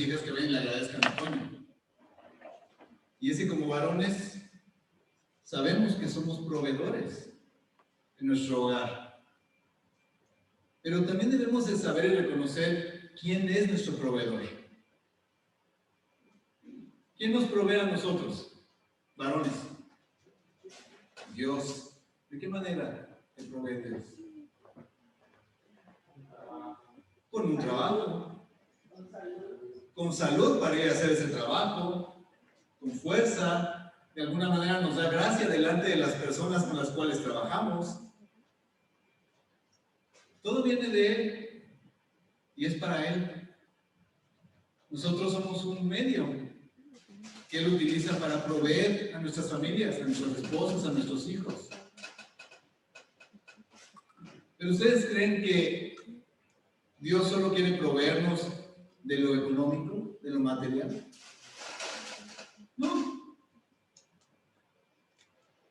sus hijas que ven y le agradezcan a Toño. Y es que como varones sabemos que somos proveedores en nuestro hogar. Pero también debemos de saber y reconocer quién es nuestro proveedor. ¿Quién nos provee a nosotros, varones? Dios. ¿De qué manera te provee Dios? Con un trabajo, con salud para ir a hacer ese trabajo, con fuerza, de alguna manera nos da gracia delante de las personas con las cuales trabajamos. Todo viene de Él y es para Él. Nosotros somos un medio que Él utiliza para proveer a nuestras familias, a nuestros esposos, a nuestros hijos. Pero ¿ustedes creen que Dios solo quiere proveernos de lo económico, de lo material? No.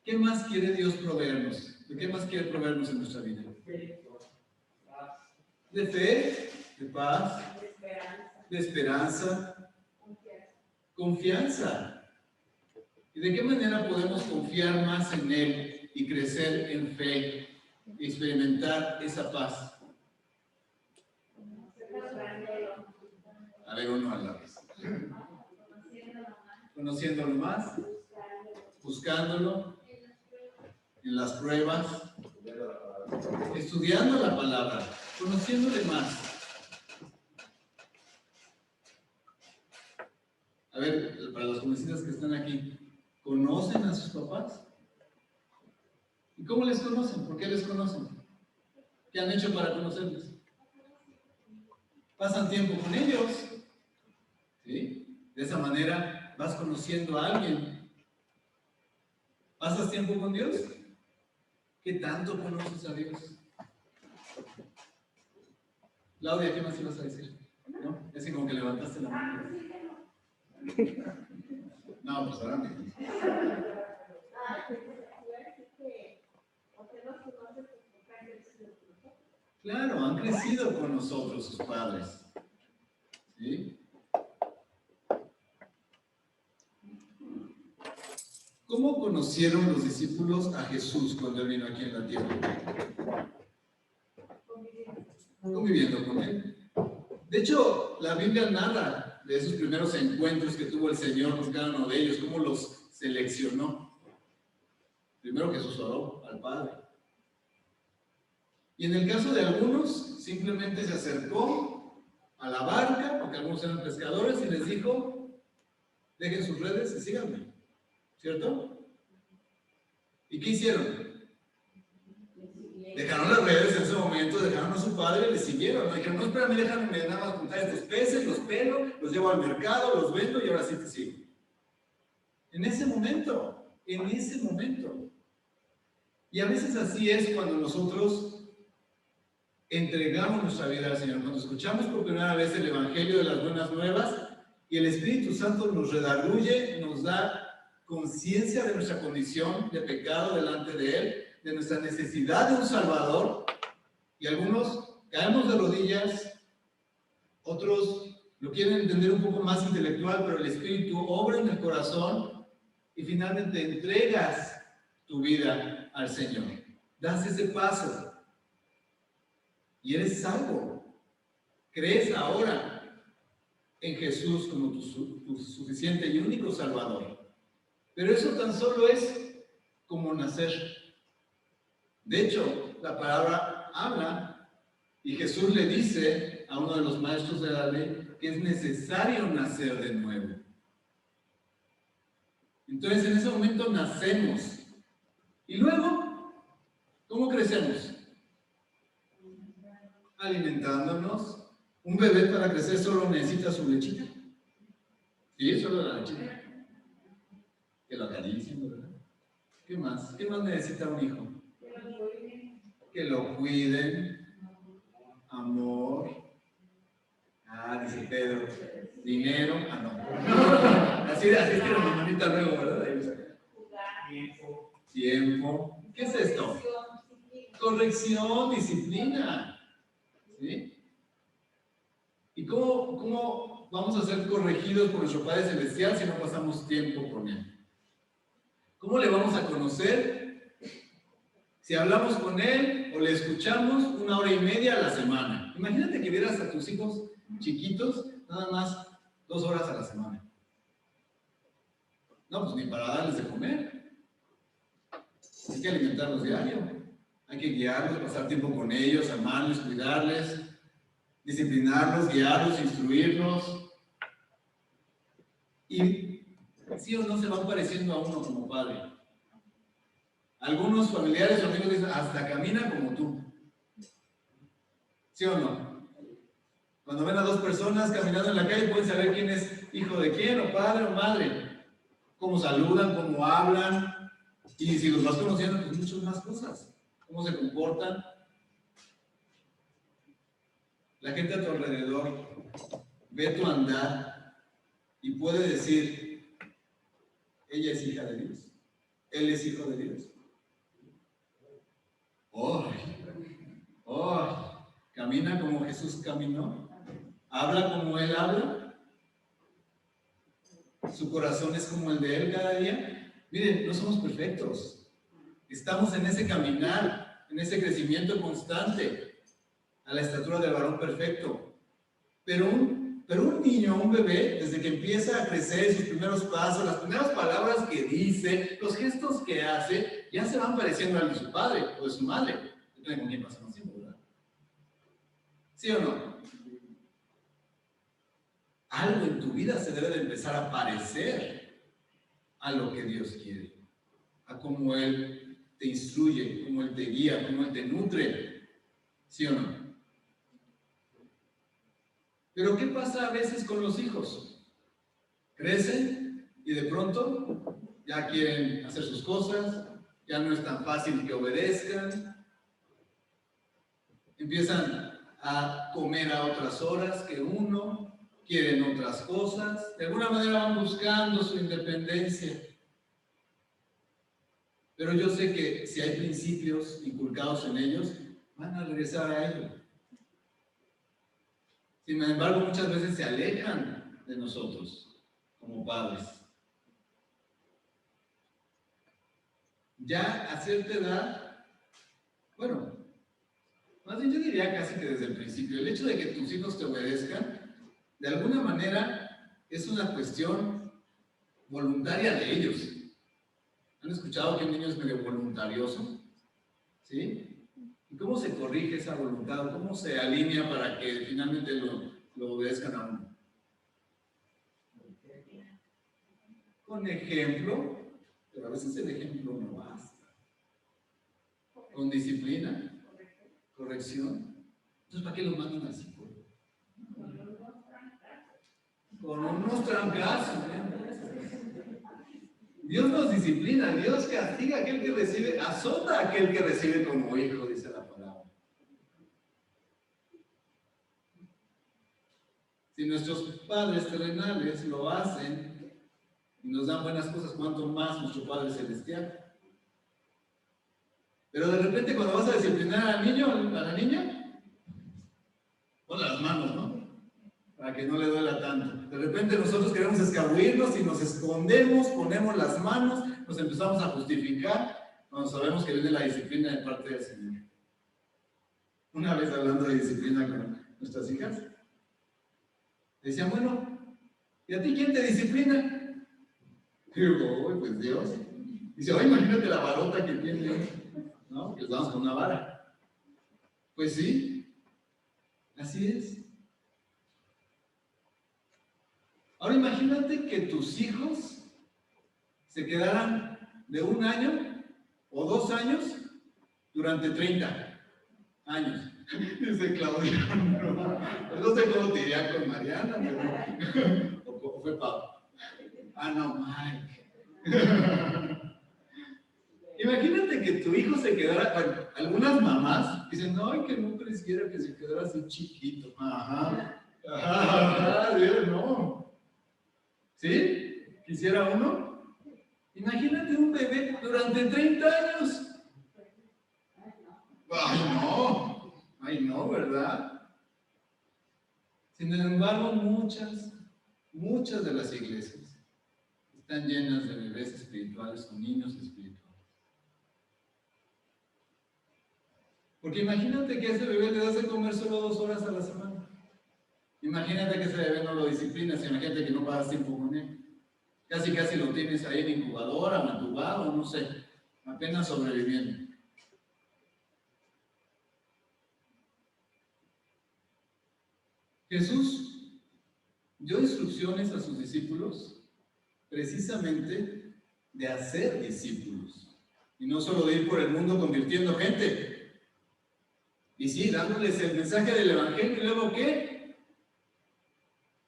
¿Qué más quiere Dios proveernos? ¿De qué más quiere proveernos en nuestra vida? De fe, de paz, de esperanza, confianza. ¿Y de qué manera podemos confiar más en Él y crecer en fe y experimentar esa paz? A ver, uno a la vez. Conociéndolo más, buscándolo en las pruebas, estudiando la palabra, conociéndole más. A ver, para los jovencitas que están aquí, ¿conocen a sus papás? ¿Y cómo les conocen? ¿Por qué les conocen? ¿Qué han hecho para conocerles? Pasan tiempo con ellos, ¿sí? De esa manera vas conociendo a alguien. ¿Pasas tiempo con Dios? ¿Qué tanto conoces a Dios? Claudia, ¿qué más ibas a decir? ¿No? Es que como que levantaste la mano. No, pues ahora me dices. Claro, han crecido con nosotros sus padres. ¿Sí? ¿Cómo conocieron los discípulos a Jesús cuando Él vino aquí en la tierra? Conviviendo con Él. De hecho, la Biblia narra de esos primeros encuentros que tuvo el Señor con cada uno de ellos, cómo los seleccionó. Primero Jesús oró al Padre. Y en el caso de algunos, simplemente se acercó a la barca, porque algunos eran pescadores, y les dijo, dejen sus redes y síganme. ¿Cierto? ¿Y qué hicieron? Dejaron las redes en ese momento, dejaron a su padre y le siguieron. No dijeron, no, espérame, déjame nada más juntar estos peces, los pelo, los llevo al mercado, los vendo y ahora sí te sigo. En ese momento. Y a veces así es cuando nosotros entregamos nuestra vida al Señor, cuando escuchamos por primera vez el Evangelio de las Buenas Nuevas y el Espíritu Santo nos redarguye, nos da conciencia de nuestra condición de pecado delante de Él, de nuestra necesidad de un Salvador, y algunos caemos de rodillas, otros lo quieren entender un poco más intelectual, pero el Espíritu obra en el corazón y finalmente entregas tu vida al Señor. Das ese paso y eres salvo. Crees ahora en Jesús como tu suficiente y único Salvador. Pero eso tan solo es como nacer. De hecho, la palabra habla y Jesús le dice a uno de los maestros de la ley que es necesario nacer de nuevo. Entonces, en ese momento nacemos. Y luego, ¿cómo crecemos? Alimentándonos. Un bebé para crecer solo necesita su lechita. Sí, solo la lechita. Que lo acaricien, ¿verdad? ¿Qué más? ¿Qué más necesita un hijo? Que lo cuiden. Amor. Ah, dice Pedro. Dinero. Ah, no. Así es que mi manita luego, ¿verdad? Tiempo. ¿Qué es esto? Corrección, disciplina. ¿Sí? ¿Y cómo vamos a ser corregidos por nuestro Padre Celestial si no pasamos tiempo con Él? ¿Cómo le vamos a conocer? Si hablamos con Él o le escuchamos 1 hora y media a la semana. Imagínate que vieras a tus hijos chiquitos nada más 2 horas a la semana. No, pues ni para darles de comer. Hay que alimentarlos diario. Hay que guiarlos, pasar tiempo con ellos, amarlos, cuidarles, disciplinarlos, guiarlos, instruirlos. Y sí o no se van pareciendo a uno como padre. Algunos familiares o amigos dicen, hasta camina como tú. ¿Sí o no? Cuando ven a 2 personas caminando en la calle pueden saber quién es hijo de quién, o padre o madre. Cómo saludan, cómo hablan. Y si los vas conociendo, pues muchas más cosas. Cómo se comportan. La gente a tu alrededor ve tu andar y puede decir, ella es hija de Dios, él es hijo de Dios. Camina como Jesús caminó, habla como Él habla, su corazón es como el de Él cada día. Miren, no somos perfectos, estamos en ese caminar, en ese crecimiento constante, a la estatura del varón perfecto. Pero un niño, un bebé, desde que empieza a crecer, sus primeros pasos, las primeras palabras que dice, los gestos que hace, ya se van pareciendo al de su padre o de su madre. Depende con quién pasa más tiempo, ¿verdad? ¿Sí o no? Algo en tu vida se debe de empezar a parecer a lo que Dios quiere, a cómo Él te instruye, cómo Él te guía, cómo Él te nutre. ¿Sí o no? Pero ¿qué pasa a veces con los hijos? Crecen y de pronto ya quieren hacer sus cosas, ya no es tan fácil que obedezcan, empiezan a comer a otras horas que uno, quieren otras cosas, de alguna manera van buscando su independencia. Pero yo sé que si hay principios inculcados en ellos, van a regresar a ellos. Sin embargo, muchas veces se alejan de nosotros como padres. Ya a cierta edad, bueno, más bien yo diría casi que desde el principio, el hecho de que tus hijos te obedezcan, de alguna manera es una cuestión voluntaria de ellos. ¿Han escuchado que un niño es medio voluntarioso? ¿Sí? ¿Y cómo se corrige esa voluntad? ¿Cómo se alinea para que finalmente lo obedezcan a uno? Con ejemplo, pero a veces el ejemplo no basta. Con disciplina, corrección. Entonces, ¿para qué lo mandan al psicólogo? Con unos trancazos. Dios nos disciplina, Dios castiga a aquel que recibe, azota a aquel que recibe como hijo, dice la palabra. Si nuestros padres terrenales lo hacen y nos dan buenas cosas, ¿cuánto más nuestro Padre Celestial? Pero de repente cuando vas a disciplinar al niño, a la niña, pon las manos, ¿no? Para que no le duela tanto. De repente nosotros queremos escabuirnos y nos escondemos, ponemos las manos, nos empezamos a justificar cuando sabemos que viene la disciplina de parte del Señor. Una vez hablando de disciplina con nuestras hijas, decían, bueno, ¿y a ti quién te disciplina? Y digo, pues Dios. Dice, imagínate la varota que tiene, ¿no? Que les damos con una vara. Pues sí, así es. Ahora imagínate que tus hijos se quedaran de 1 año o 2 años durante 30 años. Dice Claudia, no sé cómo te iría con Mariana, pero... ¿O fue Pablo? No, Mike. Imagínate que tu hijo se quedara, bueno, algunas mamás dicen, no, que no quisiera que se quedara así chiquito. No. ¿Sí? ¿Quisiera uno? Imagínate un bebé durante 30 años. Ay, no, ¿verdad? Sin embargo, muchas de las iglesias están llenas de bebés espirituales o niños espirituales. Porque imagínate que a ese bebé le das de comer solo 2 horas a la semana. Imagínate que ese bebé no lo disciplinas, imagínate que no pasas tiempo con él. Casi lo tienes ahí en incubadora, o entubado, no sé, apenas sobreviviendo. Jesús dio instrucciones a sus discípulos precisamente de hacer discípulos y no solo de ir por el mundo convirtiendo gente. Y sí, dándoles el mensaje del evangelio. ¿Y luego qué?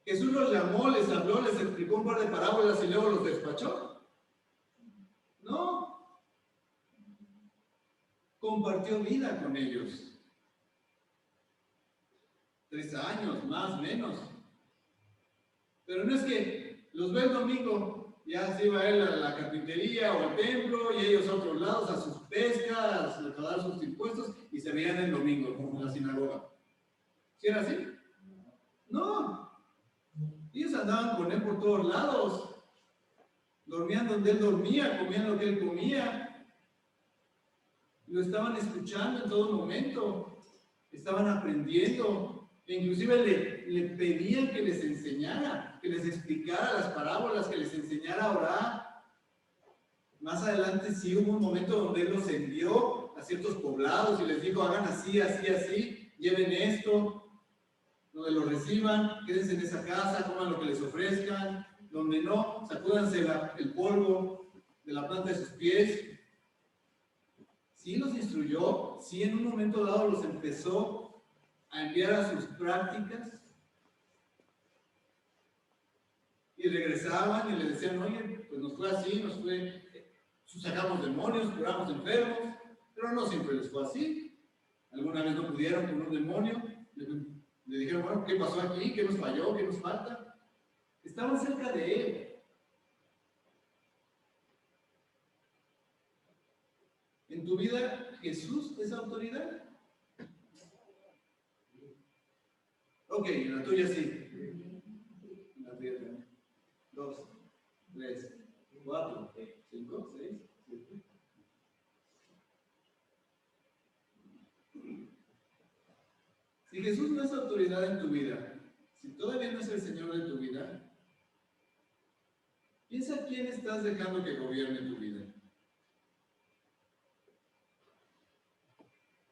Jesús los llamó, les habló, les explicó un par de parábolas y luego los despachó. No. Compartió vida con ellos. 3 años, más, menos. Pero no es que los ve el domingo, ya se iba él a la carpintería o al templo y ellos a otros lados, a sus pescas, a pagar sus impuestos y se veían el domingo, como en la sinagoga. ¿Sí era así? No. Ellos andaban con él por todos lados. Dormían donde él dormía, comían lo que él comía. Lo estaban escuchando en todo momento. Estaban aprendiendo. E inclusive le pedían que les enseñara, que les explicara las parábolas, que les enseñara a orar. Más adelante sí hubo un momento donde él los envió a ciertos poblados y les dijo, hagan así, así, así, lleven esto, donde lo reciban, quédense en esa casa, coman lo que les ofrezcan, donde no, sacúdanse el polvo de la planta de sus pies. Sí los instruyó, sí en un momento dado los empezó a enviar a sus prácticas y regresaban y les decían, oye, pues nos fue así, sacamos demonios, curamos enfermos, pero no siempre les fue así. Alguna vez no pudieron con un demonio, le dijeron, bueno, ¿qué pasó aquí? ¿Qué nos falló? ¿Qué nos falta? Estaban cerca de él. ¿En tu vida Jesús es autoridad? Ok, en la tuya sí. En la tuya también. 2, 3, 4, 5, 6, 7. Si Jesús no es autoridad en tu vida, si todavía no es el Señor de tu vida, piensa quién estás dejando que gobierne tu vida.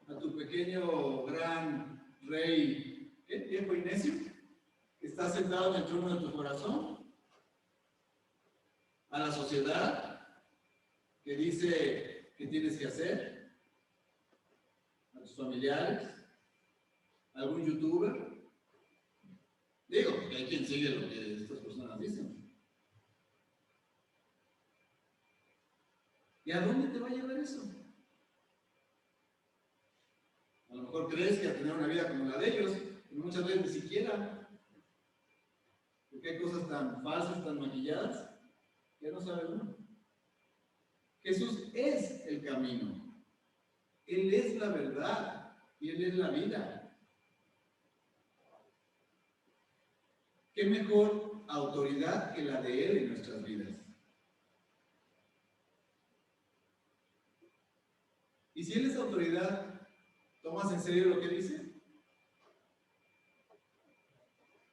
A tu pequeño gran rey, viejo y necio, que está sentado en el trono de tu corazón, a la sociedad que dice que tienes que hacer, a tus familiares, a algún youtuber. Digo, que hay quien sigue lo que estas personas dicen. ¿Y a dónde te va a llevar eso? A lo mejor crees que a tener una vida como la de ellos, pero muchas veces ni siquiera. Porque hay cosas tan falsas, tan maquilladas, que no sabe uno. Jesús es el camino. Él es la verdad y Él es la vida. ¿Qué mejor autoridad que la de Él en nuestras vidas? Y si Él es autoridad, ¿tomas en serio lo que dice?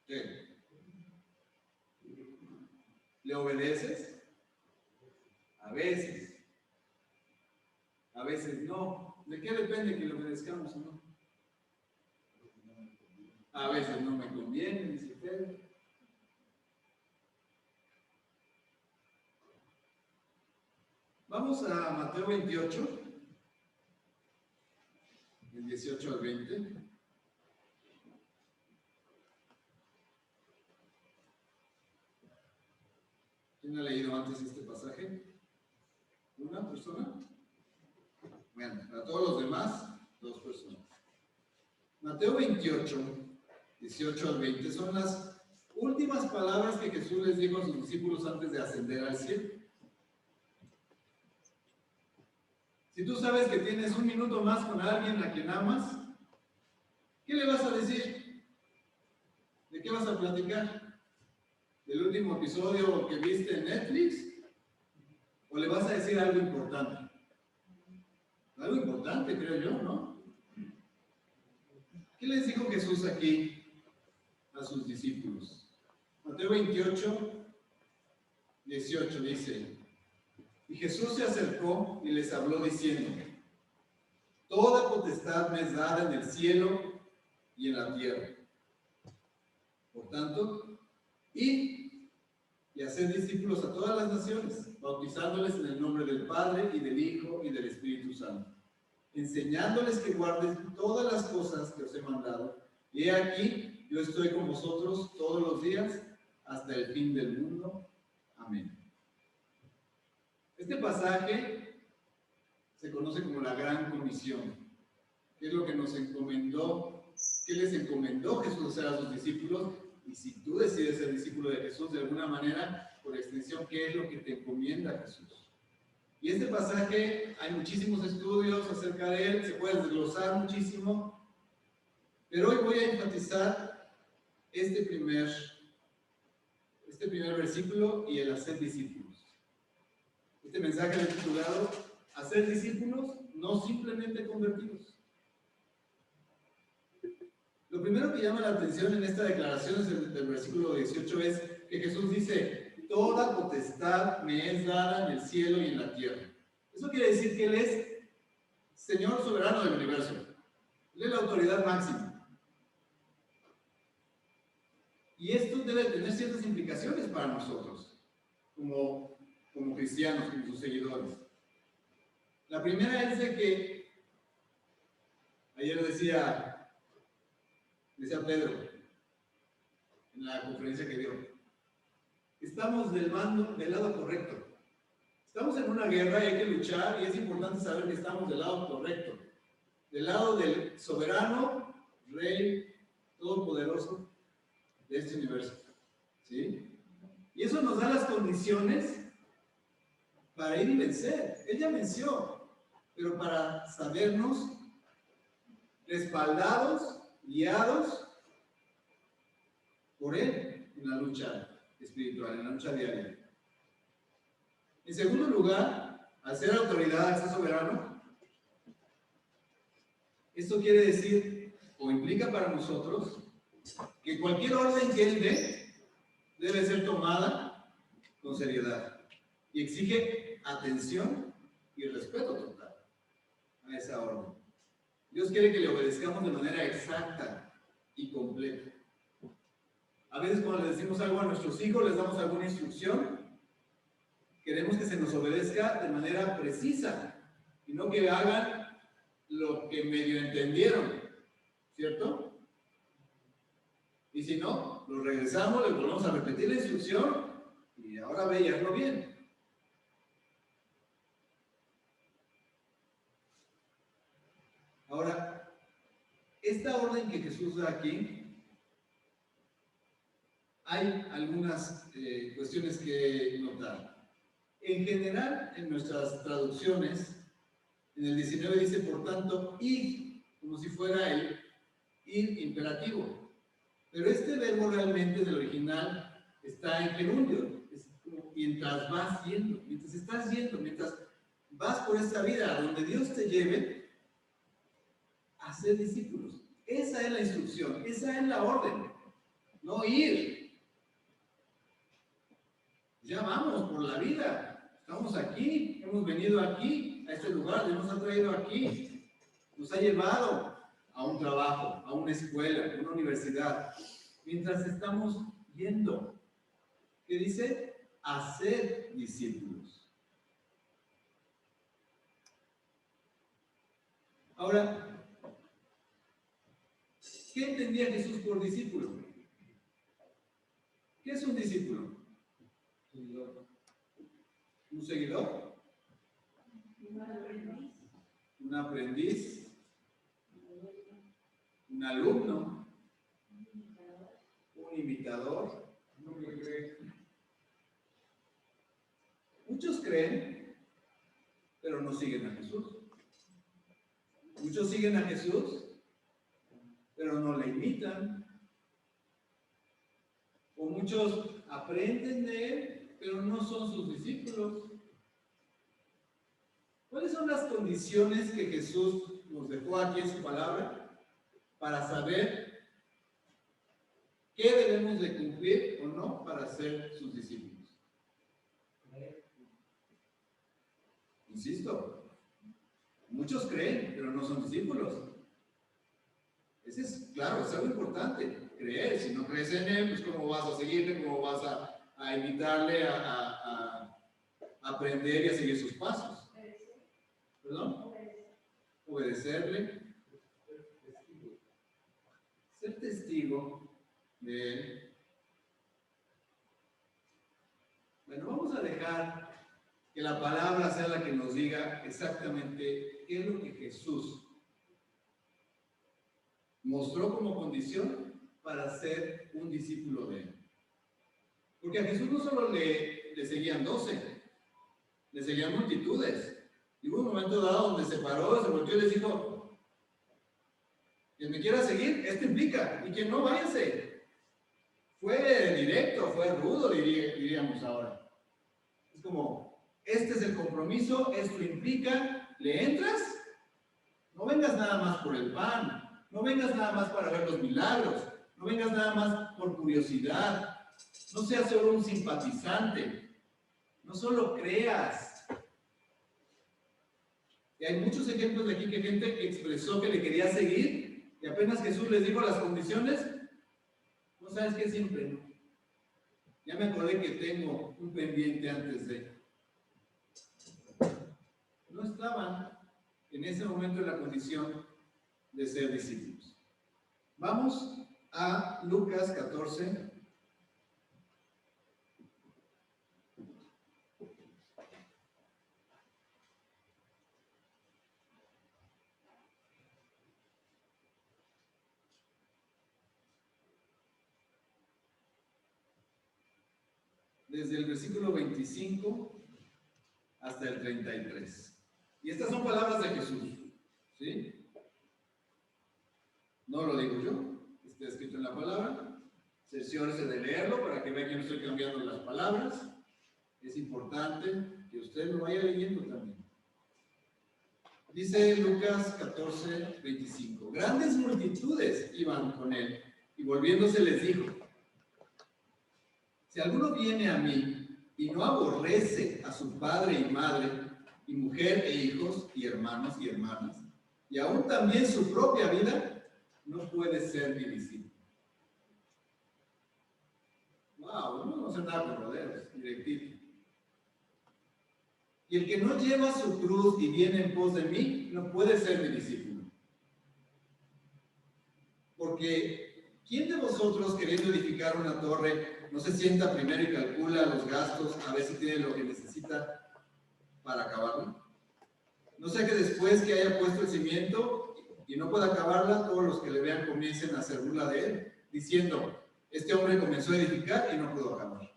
¿Qué? ¿Le obedeces? A veces. A veces no. ¿De qué depende que le obedezcamos o no? A veces no me conviene, dice usted. Vamos a Mateo 28, del 18 al 20. ¿Quién ha leído antes este pasaje? ¿Una persona? Bueno, para todos los demás, 2 personas. Mateo 28, 18 al 20 son las últimas palabras que Jesús les dijo a sus discípulos antes de ascender al cielo. Si tú sabes que tienes 1 minuto más con alguien a quien amas, ¿qué le vas a decir? ¿De qué vas a platicar? ¿Del último episodio que viste en Netflix? ¿O le vas a decir algo importante? Algo importante, creo yo, ¿no? ¿Qué les dijo Jesús aquí a sus discípulos? Mateo 28, 18 dice: y Jesús se acercó y les habló diciendo: toda potestad me es dada en el cielo y en la tierra. Por tanto, y hacer discípulos a todas las naciones, bautizándoles en el nombre del Padre y del Hijo y del Espíritu Santo, enseñándoles que guarden todas las cosas que os he mandado. Y he aquí, yo estoy con vosotros todos los días hasta el fin del mundo. Amén. Este pasaje se conoce como la Gran Comisión, que es lo que nos encomendó, que les encomendó Jesús hacer a sus discípulos. Y si tú decides ser discípulo de Jesús de alguna manera, por extensión, ¿qué es lo que te encomienda Jesús? Y este pasaje, hay muchísimos estudios acerca de él, se puede desglosar muchísimo, pero hoy voy a enfatizar este primer versículo y el hacer discípulos. Este mensaje lo he titulado: hacer discípulos, no simplemente convertidos. Lo primero que llama la atención en esta declaración del versículo 18 es que Jesús dice: toda potestad me es dada en el cielo y en la tierra. Eso quiere decir que Él es Señor soberano del universo. Él es la autoridad máxima. Y esto debe tener ciertas implicaciones para nosotros, como cristianos, como sus seguidores. La primera es de que, ayer decía Pedro, en la conferencia que dio, estamos del lado correcto. Estamos en una guerra y hay que luchar, y es importante saber que estamos del lado correcto, del lado del soberano, Rey, todopoderoso de este universo. ¿Sí? Y eso nos da las condiciones para ir y vencer. Él ya venció, pero para sabernos respaldados, guiados por Él en la lucha espiritual, en la lucha diaria. En segundo lugar, al ser autoridad, al ser soberano, esto quiere decir, o implica para nosotros, que cualquier orden que Él dé debe ser tomada con seriedad y exige atención y respeto total a esa orden. Dios quiere que le obedezcamos de manera exacta y completa. A veces cuando le decimos algo a nuestros hijos, les damos alguna instrucción, queremos que se nos obedezca de manera precisa y no que hagan lo que medio entendieron, ¿cierto? Y si no, los regresamos, les volvemos a repetir la instrucción y ahora ve y hazlo bien. Ahora, esta orden que Jesús da aquí, hay algunas cuestiones que notar. En general, en nuestras traducciones, en el 19 dice, por tanto, id, como si fuera el id imperativo. Pero este verbo realmente del original está en gerundio, es como mientras vas yendo, mientras estás yendo, mientras vas por esta vida, a donde Dios te lleve, a ser discípulos. Esa es la instrucción, esa es la orden, no ir. Ya vamos por la vida, estamos aquí, hemos venido aquí, a este lugar, Dios nos ha traído aquí, nos ha llevado a un trabajo, a una escuela, a una universidad, mientras estamos yendo. ¿Qué dice? Hacer discípulos. Ahora, ¿qué entendía Jesús por discípulo? ¿Qué es un discípulo? ¿Un seguidor? ¿Un aprendiz? ¿Un alumno? ¿Un imitador? Muchos creen, pero no siguen a Jesús. Muchos siguen a Jesús, pero no le imitan. Muchos aprenden de él, pero no son sus discípulos. ¿Cuáles son las condiciones que Jesús nos dejó aquí en su palabra para saber qué debemos de cumplir o no para ser sus discípulos? Insisto, muchos creen, pero no son discípulos. Ese es, claro, es algo importante, creer. Si no crees en él, pues cómo vas a seguirle, cómo vas a invitarle a aprender y a seguir sus pasos. ¿Perdón? Obedecerle. Ser testigo de él. Bueno, vamos a dejar que la palabra sea la que nos diga exactamente qué es lo que Jesús mostró como condición para ser un discípulo de él. Porque a Jesús no solo le seguían 12, le seguían multitudes. Y hubo un momento dado donde se paró, se volteó y les dijo: quien me quiera seguir, esto implica, y quien no, váyase. Fue directo, fue rudo, diríamos ahora. Es como, este es el compromiso, esto implica, ¿le entras? No vengas nada más por el pan, no vengas nada más para ver los milagros, no vengas nada más por curiosidad, no seas solo un simpatizante, no solo creas. Y hay muchos ejemplos de aquí que gente expresó que le quería seguir y apenas Jesús les dijo las condiciones, no sabes qué, simple, ¿no? Ya me acordé que tengo un pendiente antes de. No estaban en ese momento en la condición de ser discípulos. Vamos a Lucas 14. Desde el versículo 25 hasta el 33. Y estas son palabras de Jesús, ¿sí? No lo digo yo, está escrito en la palabra. Cerciórese de leerlo para que vea que no estoy cambiando las palabras. Es importante que usted lo vaya leyendo también. Dice Lucas 14, 25. Grandes multitudes iban con él, y volviéndose les dijo: si alguno viene a mí y no aborrece a su padre y madre, y mujer e hijos, y hermanos y hermanas, y aún también su propia vida, no puede ser mi discípulo. Wow, no se da por rodeos, directito. Y el que no lleva su cruz y viene en pos de mí, no puede ser mi discípulo. Porque, ¿quién de vosotros, queriendo edificar una torre, no se sienta primero y calcula los gastos a ver si tiene lo que necesita para acabarlo? No sea que después que haya puesto el cimiento y no pueda acabarla, todos los que le vean comiencen a hacer burla de él, diciendo: este hombre comenzó a edificar y no pudo acabar.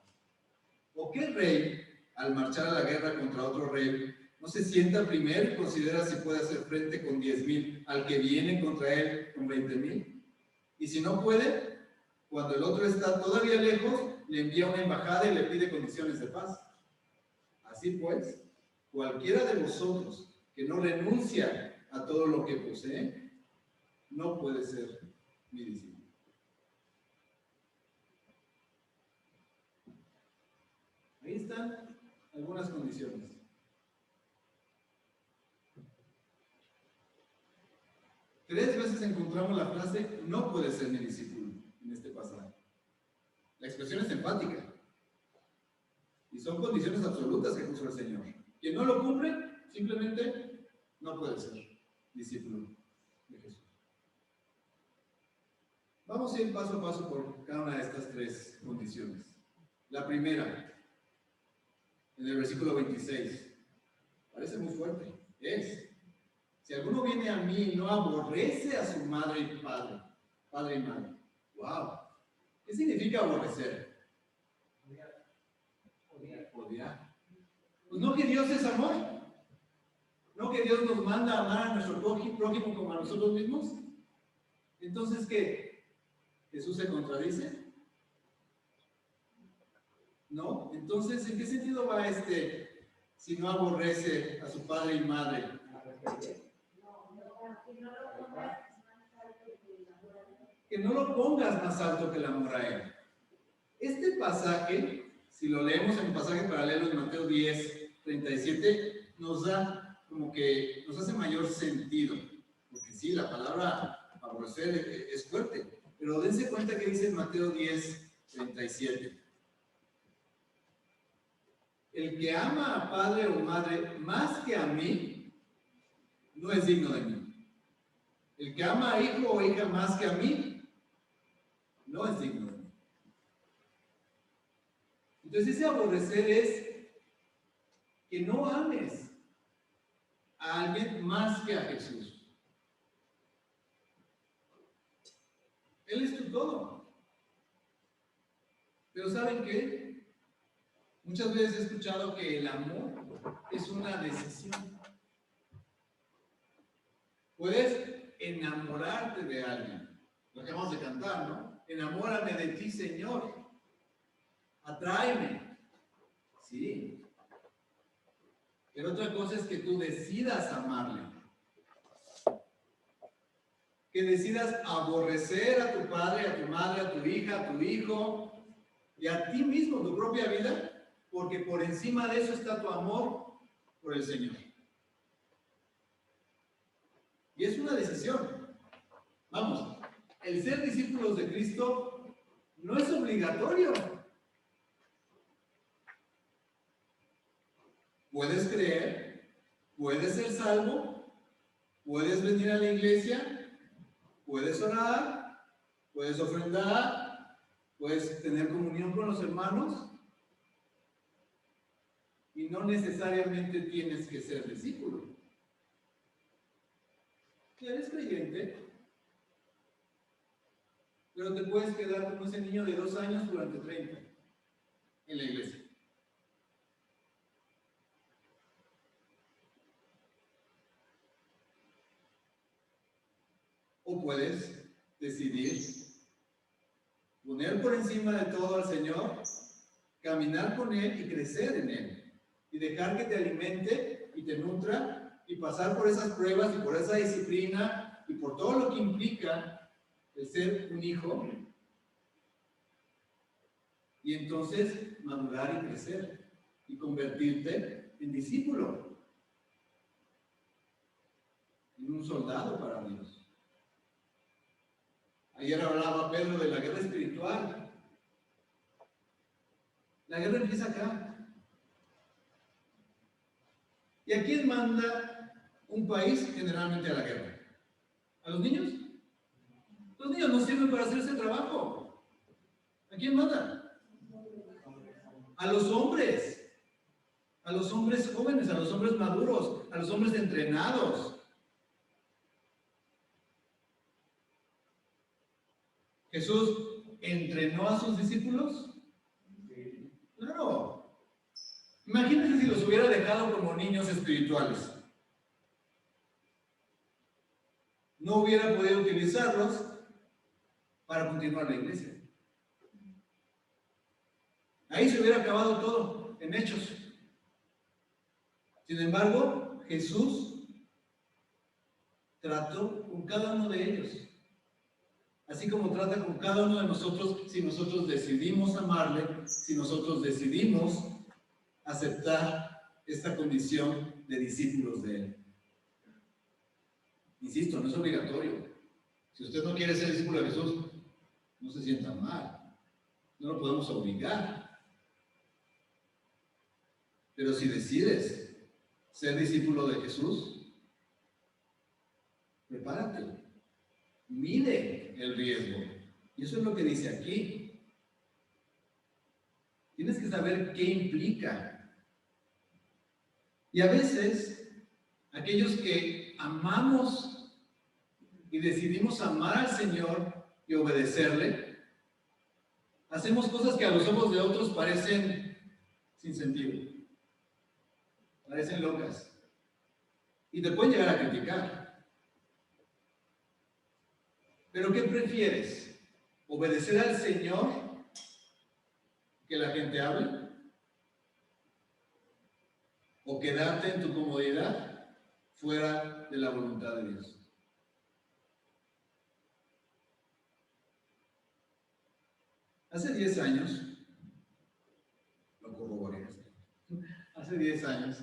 ¿O qué rey, al marchar a la guerra contra otro rey, no se sienta primero y considera si puede hacer frente con 10,000 al que viene contra él con 20,000? Y si no puede, cuando el otro está todavía lejos, le envía una embajada y le pide condiciones de paz. Así pues, cualquiera de vosotros que no renuncia a todo lo que posee, no puede ser mi discípulo. Ahí están algunas condiciones. Tres veces encontramos la frase: no puede ser mi discípulo, en este pasaje. La expresión es enfática. Y son condiciones absolutas que puso el Señor. Quien no lo cumple, simplemente no puede ser discípulo de Jesús. Vamos a ir paso a paso por cada una de estas tres condiciones. La primera, en el versículo 26, parece muy fuerte, es: si alguno viene a mí y no aborrece a su madre y padre y madre. ¡Wow! ¿Qué significa aborrecer? Odiar. Pues no que Dios es amor. No que Dios nos manda a amar a nuestro prójimo como a nosotros mismos. Entonces, ¿qué? ¿Jesús se contradice? ¿no? Entonces, ¿en qué sentido va si no aborrece a su padre y madre? Que no lo pongas más alto que el amor a él. Este pasaje, si lo leemos en un pasaje paralelo en Mateo 10, 37, nos da como que nos hace mayor sentido. Porque sí, la palabra aborrecer es fuerte. Pero dense cuenta que dice en Mateo 10, 37. El que ama a padre o madre más que a mí, no es digno de mí. El que ama a hijo o hija más que a mí, no es digno de mí. Entonces ese aborrecer es que no ames a alguien más que a Jesús. Él es tu todo. Pero ¿saben qué? Muchas veces he escuchado que el amor es una decisión. Puedes enamorarte de alguien. Lo que acabamos de cantar, ¿no? Enamórame de ti, Señor. Atráeme. Sí. Pero otra cosa es que tú decidas amarle. Que decidas aborrecer a tu padre, a tu madre, a tu hija, a tu hijo y a ti mismo, tu propia vida, porque por encima de eso está tu amor por el Señor. Y es una decisión. Vamos, el ser discípulos de Cristo no es obligatorio. Puedes creer, puedes ser salvo, puedes venir a la iglesia, puedes orar, puedes ofrendar, puedes tener comunión con los hermanos y no necesariamente tienes que ser discípulo. Si eres creyente, pero te puedes quedar como ese niño de 2 años durante 30 en la iglesia. O puedes decidir poner por encima de todo al Señor, caminar con Él y crecer en Él. Y dejar que te alimente y te nutra y pasar por esas pruebas y por esa disciplina y por todo lo que implica el ser un hijo. Y entonces madurar y crecer y convertirte en discípulo, en un soldado para Dios. Ayer hablaba Pedro de la guerra espiritual. La guerra empieza acá. ¿Y a quién manda un país generalmente a la guerra? ¿A los niños? Los niños no sirven para hacer ese trabajo. ¿A quién manda? A los hombres. A los hombres jóvenes, a los hombres maduros, a los hombres entrenados. ¿Jesús entrenó a sus discípulos? Sí. Claro. Imagínense si los hubiera dejado como niños espirituales. No hubiera podido utilizarlos para continuar la iglesia. Ahí se hubiera acabado todo, en Hechos. Sin embargo, Jesús trató con cada uno de ellos. Así como trata con cada uno de nosotros, si nosotros decidimos amarle, si nosotros decidimos aceptar esta condición de discípulos de Él. Insisto, no es obligatorio. Si usted no quiere ser discípulo de Jesús, no se sienta mal. No lo podemos obligar. Pero si decides ser discípulo de Jesús, prepárate. Mide el riesgo. Y eso es lo que dice aquí. Tienes que saber qué implica. Y a veces, aquellos que amamos y decidimos amar al Señor y obedecerle, hacemos cosas que a los ojos de otros parecen sin sentido. Parecen locas. Y te pueden llegar a criticar. ¿Pero qué prefieres? ¿Obedecer al Señor que la gente hable? ¿O quedarte en tu comodidad fuera de la voluntad de Dios? Hace 10 años, lo corroboré, hace 10 años,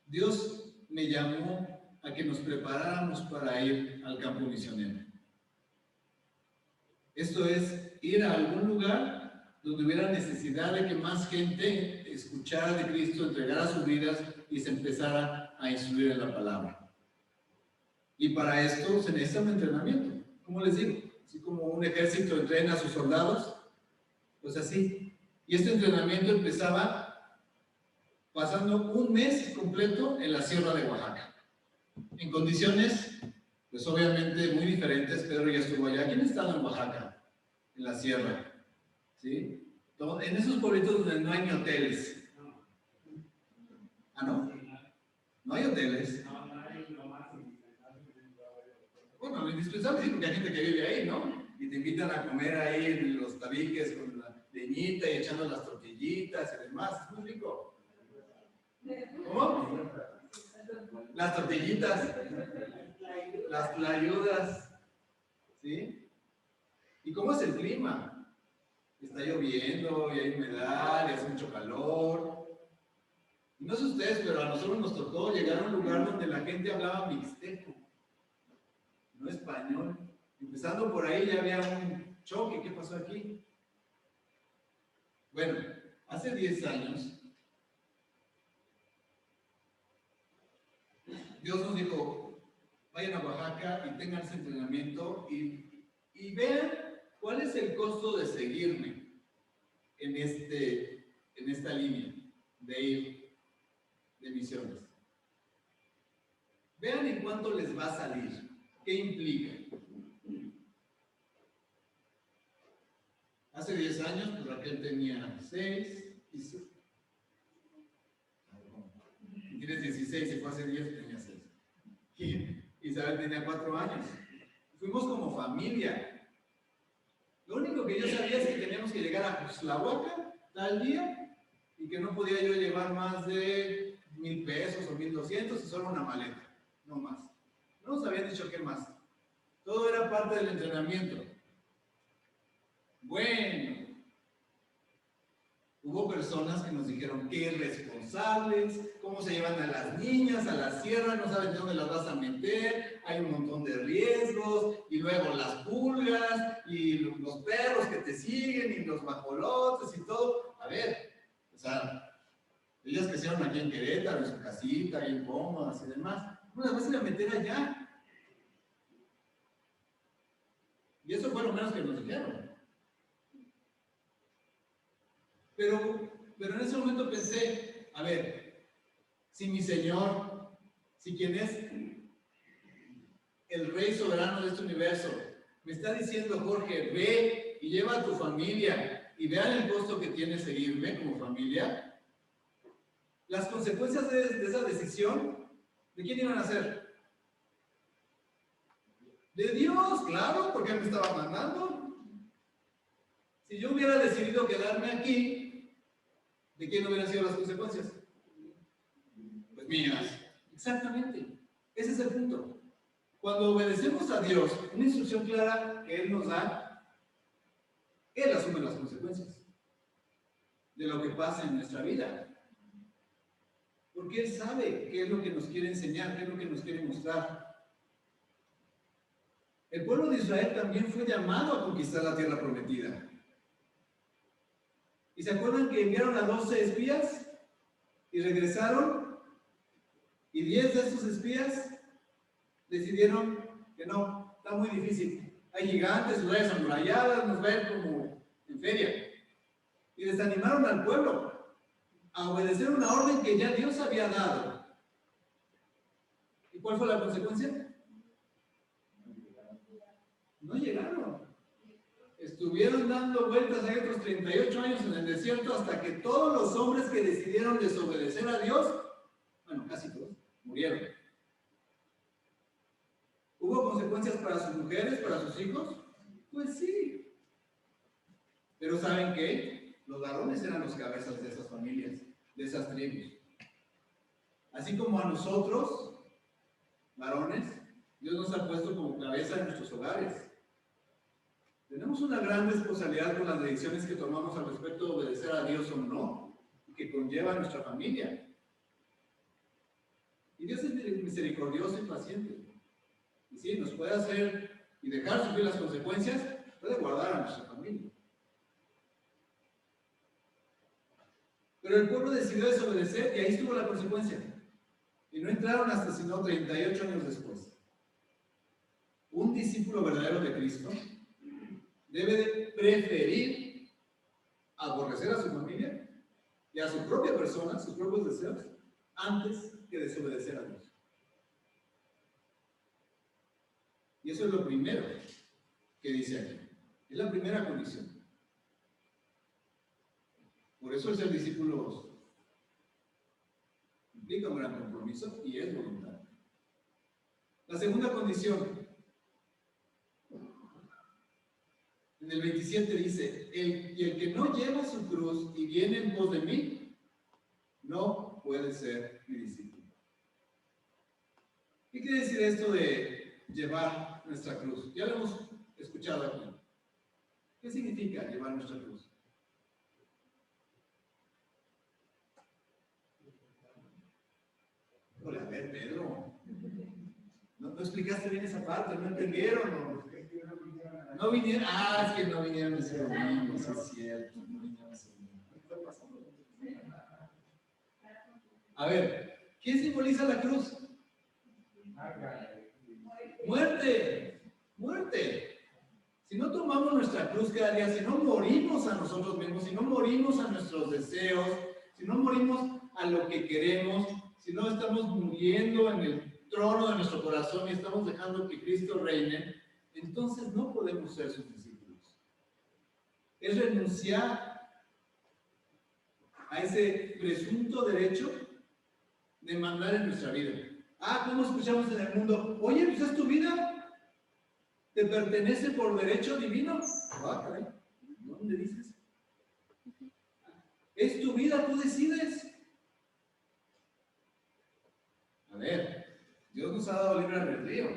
Dios me llamó a que nos preparáramos para ir al campo misionero. Esto es, ir a algún lugar donde hubiera necesidad de que más gente escuchara de Cristo, entregara sus vidas y se empezara a instruir en la palabra. Y para esto se necesita un entrenamiento. ¿Cómo les digo? Así como un ejército entrena a sus soldados, pues así. Y este entrenamiento empezaba pasando un mes completo en la sierra de Oaxaca, en condiciones, pues obviamente muy diferentes. Pedro ya estuvo allá. ¿Quién ha estado en Oaxaca? En la sierra, ¿sí? En esos pueblitos donde no hay ni hoteles. ¿Ah, no? No hay hoteles. Bueno, lo indispensable sí, porque hay gente que vive ahí, ¿no? Y te invitan a comer ahí en los tabiques con la leñita y echando las tortillitas y demás. Es muy rico. ¿Cómo? Las tortillitas, las tlayudas, ¿sí? ¿Y cómo es el clima? Está lloviendo y hay humedad y hace mucho calor. Y no sé ustedes, pero a nosotros nos tocó llegar a un lugar donde la gente hablaba mixteco, no español. Empezando por ahí ya había un choque. ¿Qué pasó aquí? Bueno, hace 10 años, Dios nos dijo, vayan a Oaxaca y tengan ese entrenamiento y vean cuál es el costo de seguirme en esta línea de ir de misiones. Vean en cuánto les va a salir, qué implica. Hace 10 años, pues Raquel tenía 6 y tienes 16, y fue hace 10, tenía 6. Y Isabel tenía 4 años. Fuimos como familia. Lo único que yo sabía es que teníamos que llegar a Cuxtlahuaca tal día y que no podía yo llevar más de 1,000 pesos o 1,200 y solo una maleta, no más. No nos habían dicho qué más. Todo era parte del entrenamiento. Bueno, hubo personas que nos dijeron qué irresponsables, cómo se llevan a las niñas a la sierra, no saben de dónde las vas a meter, hay un montón de riesgos, y luego las pulgas, y los perros que te siguen, y los bajolotes y todo. A ver, o sea, ellas crecieron aquí en Querétaro, en su casita, bien cómodas y demás. ¿Cómo las vas a ir a meter allá? Y eso fue lo menos que nos dijeron. Pero en ese momento pensé, a ver, si mi Señor, si quien es el Rey soberano de este universo, me está diciendo, Jorge, ve y lleva a tu familia y vean el costo que tiene seguirme como familia, las consecuencias de esa decisión, ¿de quién iban a ser? De Dios, claro, porque Él me estaba mandando. Si yo hubiera decidido quedarme aquí, ¿de quién hubieran sido las consecuencias? Pues mías. Exactamente. Ese es el punto. Cuando obedecemos a Dios, una instrucción clara que Él nos da, Él asume las consecuencias de lo que pasa en nuestra vida. Porque Él sabe qué es lo que nos quiere enseñar, qué es lo que nos quiere mostrar. El pueblo de Israel también fue llamado a conquistar la tierra prometida. ¿Y se acuerdan que enviaron a 12 espías y regresaron? Y 10 de estos espías decidieron que no, está muy difícil. Hay gigantes, ciudades amuralladas, nos va a ir como en feria. Y desanimaron al pueblo a obedecer una orden que ya Dios había dado. ¿Y cuál fue la consecuencia? No llegaron. Estuvieron dando vueltas ahí otros 38 años en el desierto hasta que todos los hombres que decidieron desobedecer a Dios, bueno, casi todos, murieron. ¿Hubo consecuencias para sus mujeres, para sus hijos? Pues sí. Pero ¿saben qué? Los varones eran los cabezas de esas familias, de esas tribus. Así como a nosotros, varones, Dios nos ha puesto como cabeza de nuestros hogares. Tenemos una gran responsabilidad con las decisiones que tomamos al respecto de obedecer a Dios o no, y que conlleva a nuestra familia. Y Dios es misericordioso y paciente. Y sí, nos puede hacer y dejar sufrir las consecuencias, puede guardar a nuestra familia. Pero el pueblo decidió desobedecer y ahí estuvo la consecuencia. Y no entraron hasta sino 38 años después. Un discípulo verdadero de Cristo debe de preferir aborrecer a su familia y a su propia persona, sus propios deseos, antes que desobedecer a Dios. Y eso es lo primero que dice aquí. Es la primera condición. Por eso el ser discípulo implica un gran compromiso y es voluntad. La segunda condición, en el 27 dice, el que no lleva su cruz y viene en pos de mí, no puede ser mi discípulo. ¿Qué quiere decir esto de llevar nuestra cruz? Ya lo hemos escuchado aquí. ¿Qué significa llevar nuestra cruz? Hola, a ver, Pedro. No explicaste bien esa parte, no entendieron. No vinieron. Ah, es que no vinieron ese domingo, sí es cierto. No vinieron ese domingo. A ver, ¿qué simboliza la cruz? Muerte. Muerte. Si no tomamos nuestra cruz cada día, si no morimos a nosotros mismos, si no morimos a nuestros deseos, si no morimos a lo que queremos, si no estamos muriendo en el trono de nuestro corazón y estamos dejando que Cristo reine, entonces no podemos ser sus discípulos. Es renunciar a ese presunto derecho de mandar en nuestra vida. Ah, ¿cómo escuchamos en el mundo? Oye, pues es tu vida. ¿Te pertenece por derecho divino? Ah, caray. ¿Dónde dices? Es tu vida, tú decides. A ver, Dios nos ha dado libre albedrío.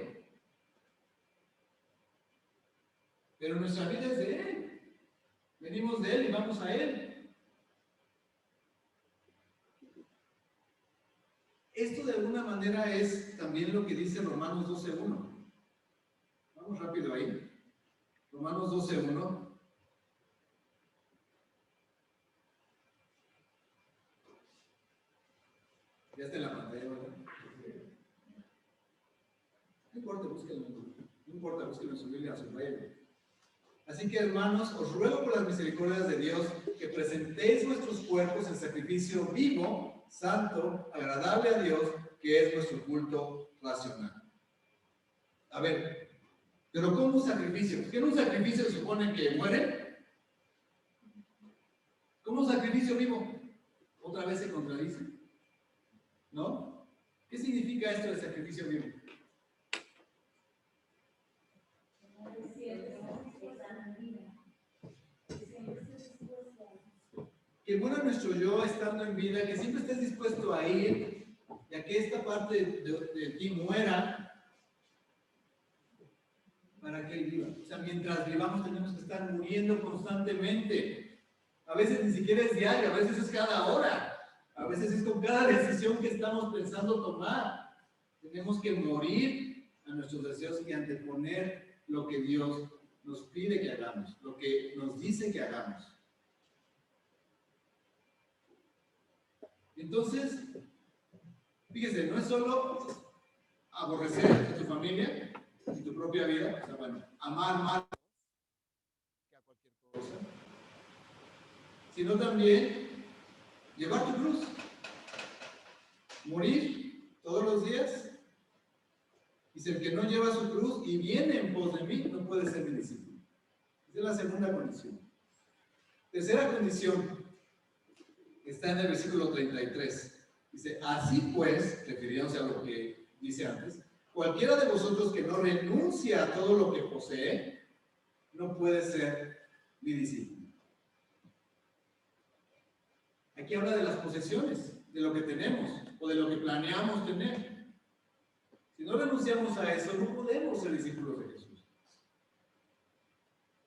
Pero nuestra vida es de Él. Venimos de Él y vamos a Él. Esto de alguna manera es también lo que dice Romanos 12:1. Vamos rápido ahí. Romanos 12:1. Ya está en la pantalla, ¿verdad? No importa, búsquenlo. No importa, búsquenlo en su Biblia, subrayenlo. Así que, hermanos, os ruego por las misericordias de Dios que presentéis vuestros cuerpos en sacrificio vivo, santo, agradable a Dios, que es vuestro culto racional. A ver, ¿pero cómo un sacrificio? ¿Qué en un sacrificio se supone que muere? ¿Cómo un sacrificio vivo? ¿Otra vez se contradice? ¿No? ¿Qué significa esto de sacrificio vivo? Que muera nuestro yo estando en vida, que siempre estés dispuesto a ir, y a que esta parte de ti muera, para que Él viva. O sea, mientras vivamos tenemos que estar muriendo constantemente. A veces ni siquiera es diario, a veces es cada hora. A veces es con cada decisión que estamos pensando tomar. Tenemos que morir a nuestros deseos y anteponer lo que Dios nos pide que hagamos, lo que nos dice que hagamos. Entonces, fíjese, no es solo aborrecer a tu familia y tu propia vida, o sea, bueno, amar más que a cualquier cosa, sino también llevar tu cruz, morir todos los días. Dice, el que no lleva su cruz y viene en pos de mí, no puede ser mi discípulo. Esa es la segunda condición. Tercera condición, está en el versículo 33. Dice, así pues, refiriéndose a lo que dice antes, cualquiera de vosotros que no renuncia a todo lo que posee, no puede ser mi discípulo. Aquí habla de las posesiones, de lo que tenemos o de lo que planeamos tener. Si no renunciamos a eso, no podemos ser discípulos de Jesús.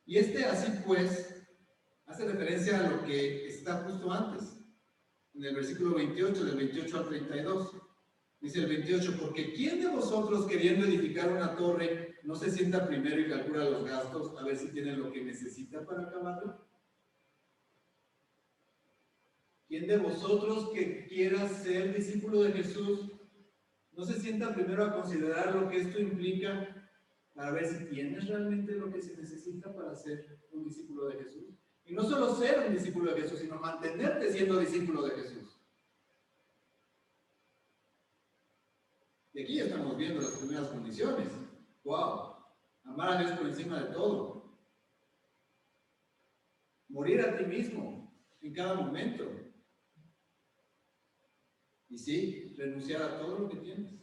Y así pues, hace referencia a lo que está justo antes, en el versículo 28, del 28 al 32. Dice el 28, porque ¿quién de vosotros queriendo edificar una torre no se sienta primero y calcula los gastos a ver si tiene lo que necesita para acabarlo? ¿Quién de vosotros que quiera ser discípulo de Jesús no se sienta primero a considerar lo que esto implica para ver si tienes realmente lo que se necesita para ser un discípulo de Jesús? Y no solo ser un discípulo de Jesús, sino mantenerte siendo discípulo de Jesús. Y aquí ya estamos viendo las primeras condiciones. ¡Wow! Amar a Dios por encima de todo. Morir a ti mismo en cada momento. Y sí, renunciar a todo lo que tienes.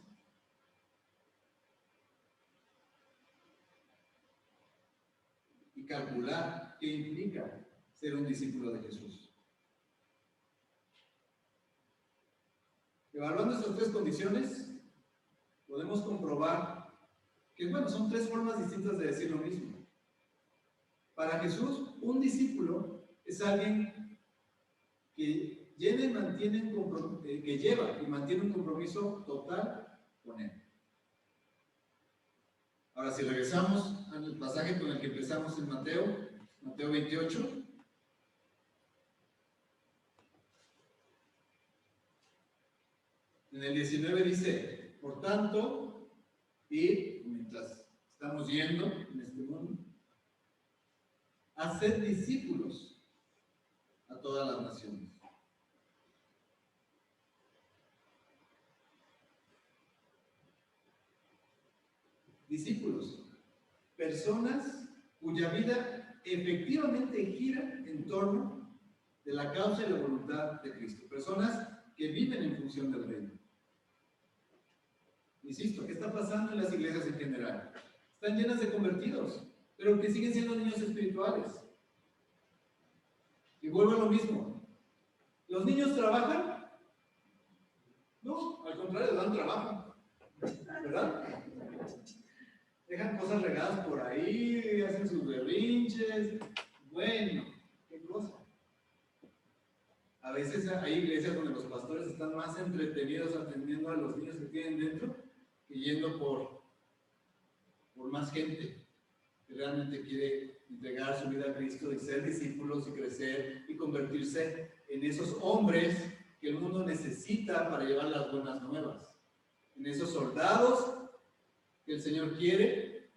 Y calcular qué implica ser un discípulo de Jesús. Evaluando estas tres condiciones, podemos comprobar que, bueno, son tres formas distintas de decir lo mismo. Para Jesús, un discípulo es alguien que lleva y mantiene un compromiso total con Él. Ahora, si regresamos al pasaje con el que empezamos en Mateo 28, en el 19 dice, por tanto, id, mientras estamos yendo en este mundo, haced discípulos a todas las naciones. Discípulos, personas cuya vida efectivamente gira en torno de la causa y la voluntad de Cristo. Personas que viven en función del reino. Insisto, ¿qué está pasando en las iglesias en general? Están llenas de convertidos, pero que siguen siendo niños espirituales. Y vuelvo a lo mismo. ¿Los niños trabajan? No, al contrario, dan trabajo. ¿Verdad? Dejan cosas regadas por ahí, hacen sus berrinches. Bueno, qué cosa. A veces hay iglesias donde los pastores están más entretenidos atendiendo a los niños que tienen dentro que yendo por más gente que realmente quiere entregar su vida a Cristo y ser discípulos y crecer y convertirse en esos hombres que el mundo necesita para llevar las buenas nuevas. En esos soldados que el Señor quiere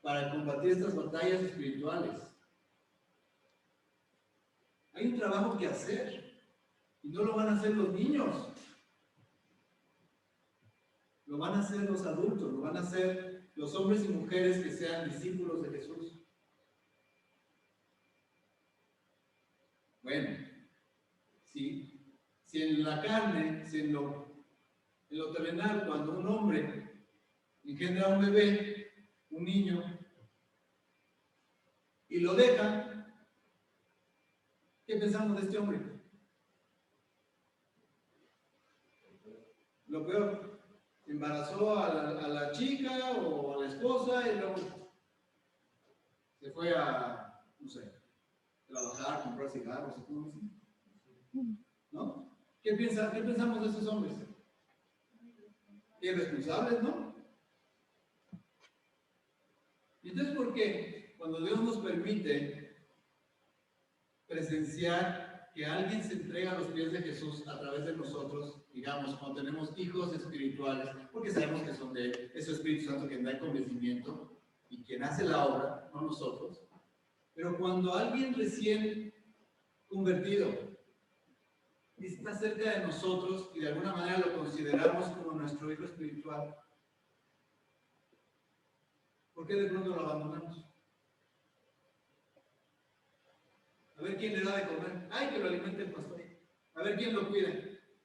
para combatir estas batallas espirituales. Hay un trabajo que hacer y no lo van a hacer los niños. Lo van a hacer los adultos, lo van a hacer los hombres y mujeres que sean discípulos de Jesús. Bueno, si en la carne, si en lo terrenal, cuando un hombre engendra un bebé, un niño, y lo deja, ¿qué pensamos de este hombre? Lo peor. Embarazó a la chica o a la esposa y luego se fue a, no sé, trabajar, comprar cigarros, ¿no? ¿Qué pensamos de esos hombres? Irresponsables, ¿no? Y entonces, ¿por qué? Cuando Dios nos permite presenciar que alguien se entrega a los pies de Jesús a través de nosotros, digamos, cuando tenemos hijos espirituales, porque sabemos que son de Él, es su Espíritu Santo quien da el convencimiento y quien hace la obra, no nosotros. Pero cuando alguien recién convertido está cerca de nosotros y de alguna manera lo consideramos como nuestro hijo espiritual, ¿por qué de pronto lo abandonamos? A ver quién le da de comer. Ay, que lo alimente el pastor. A ver quién lo cuida.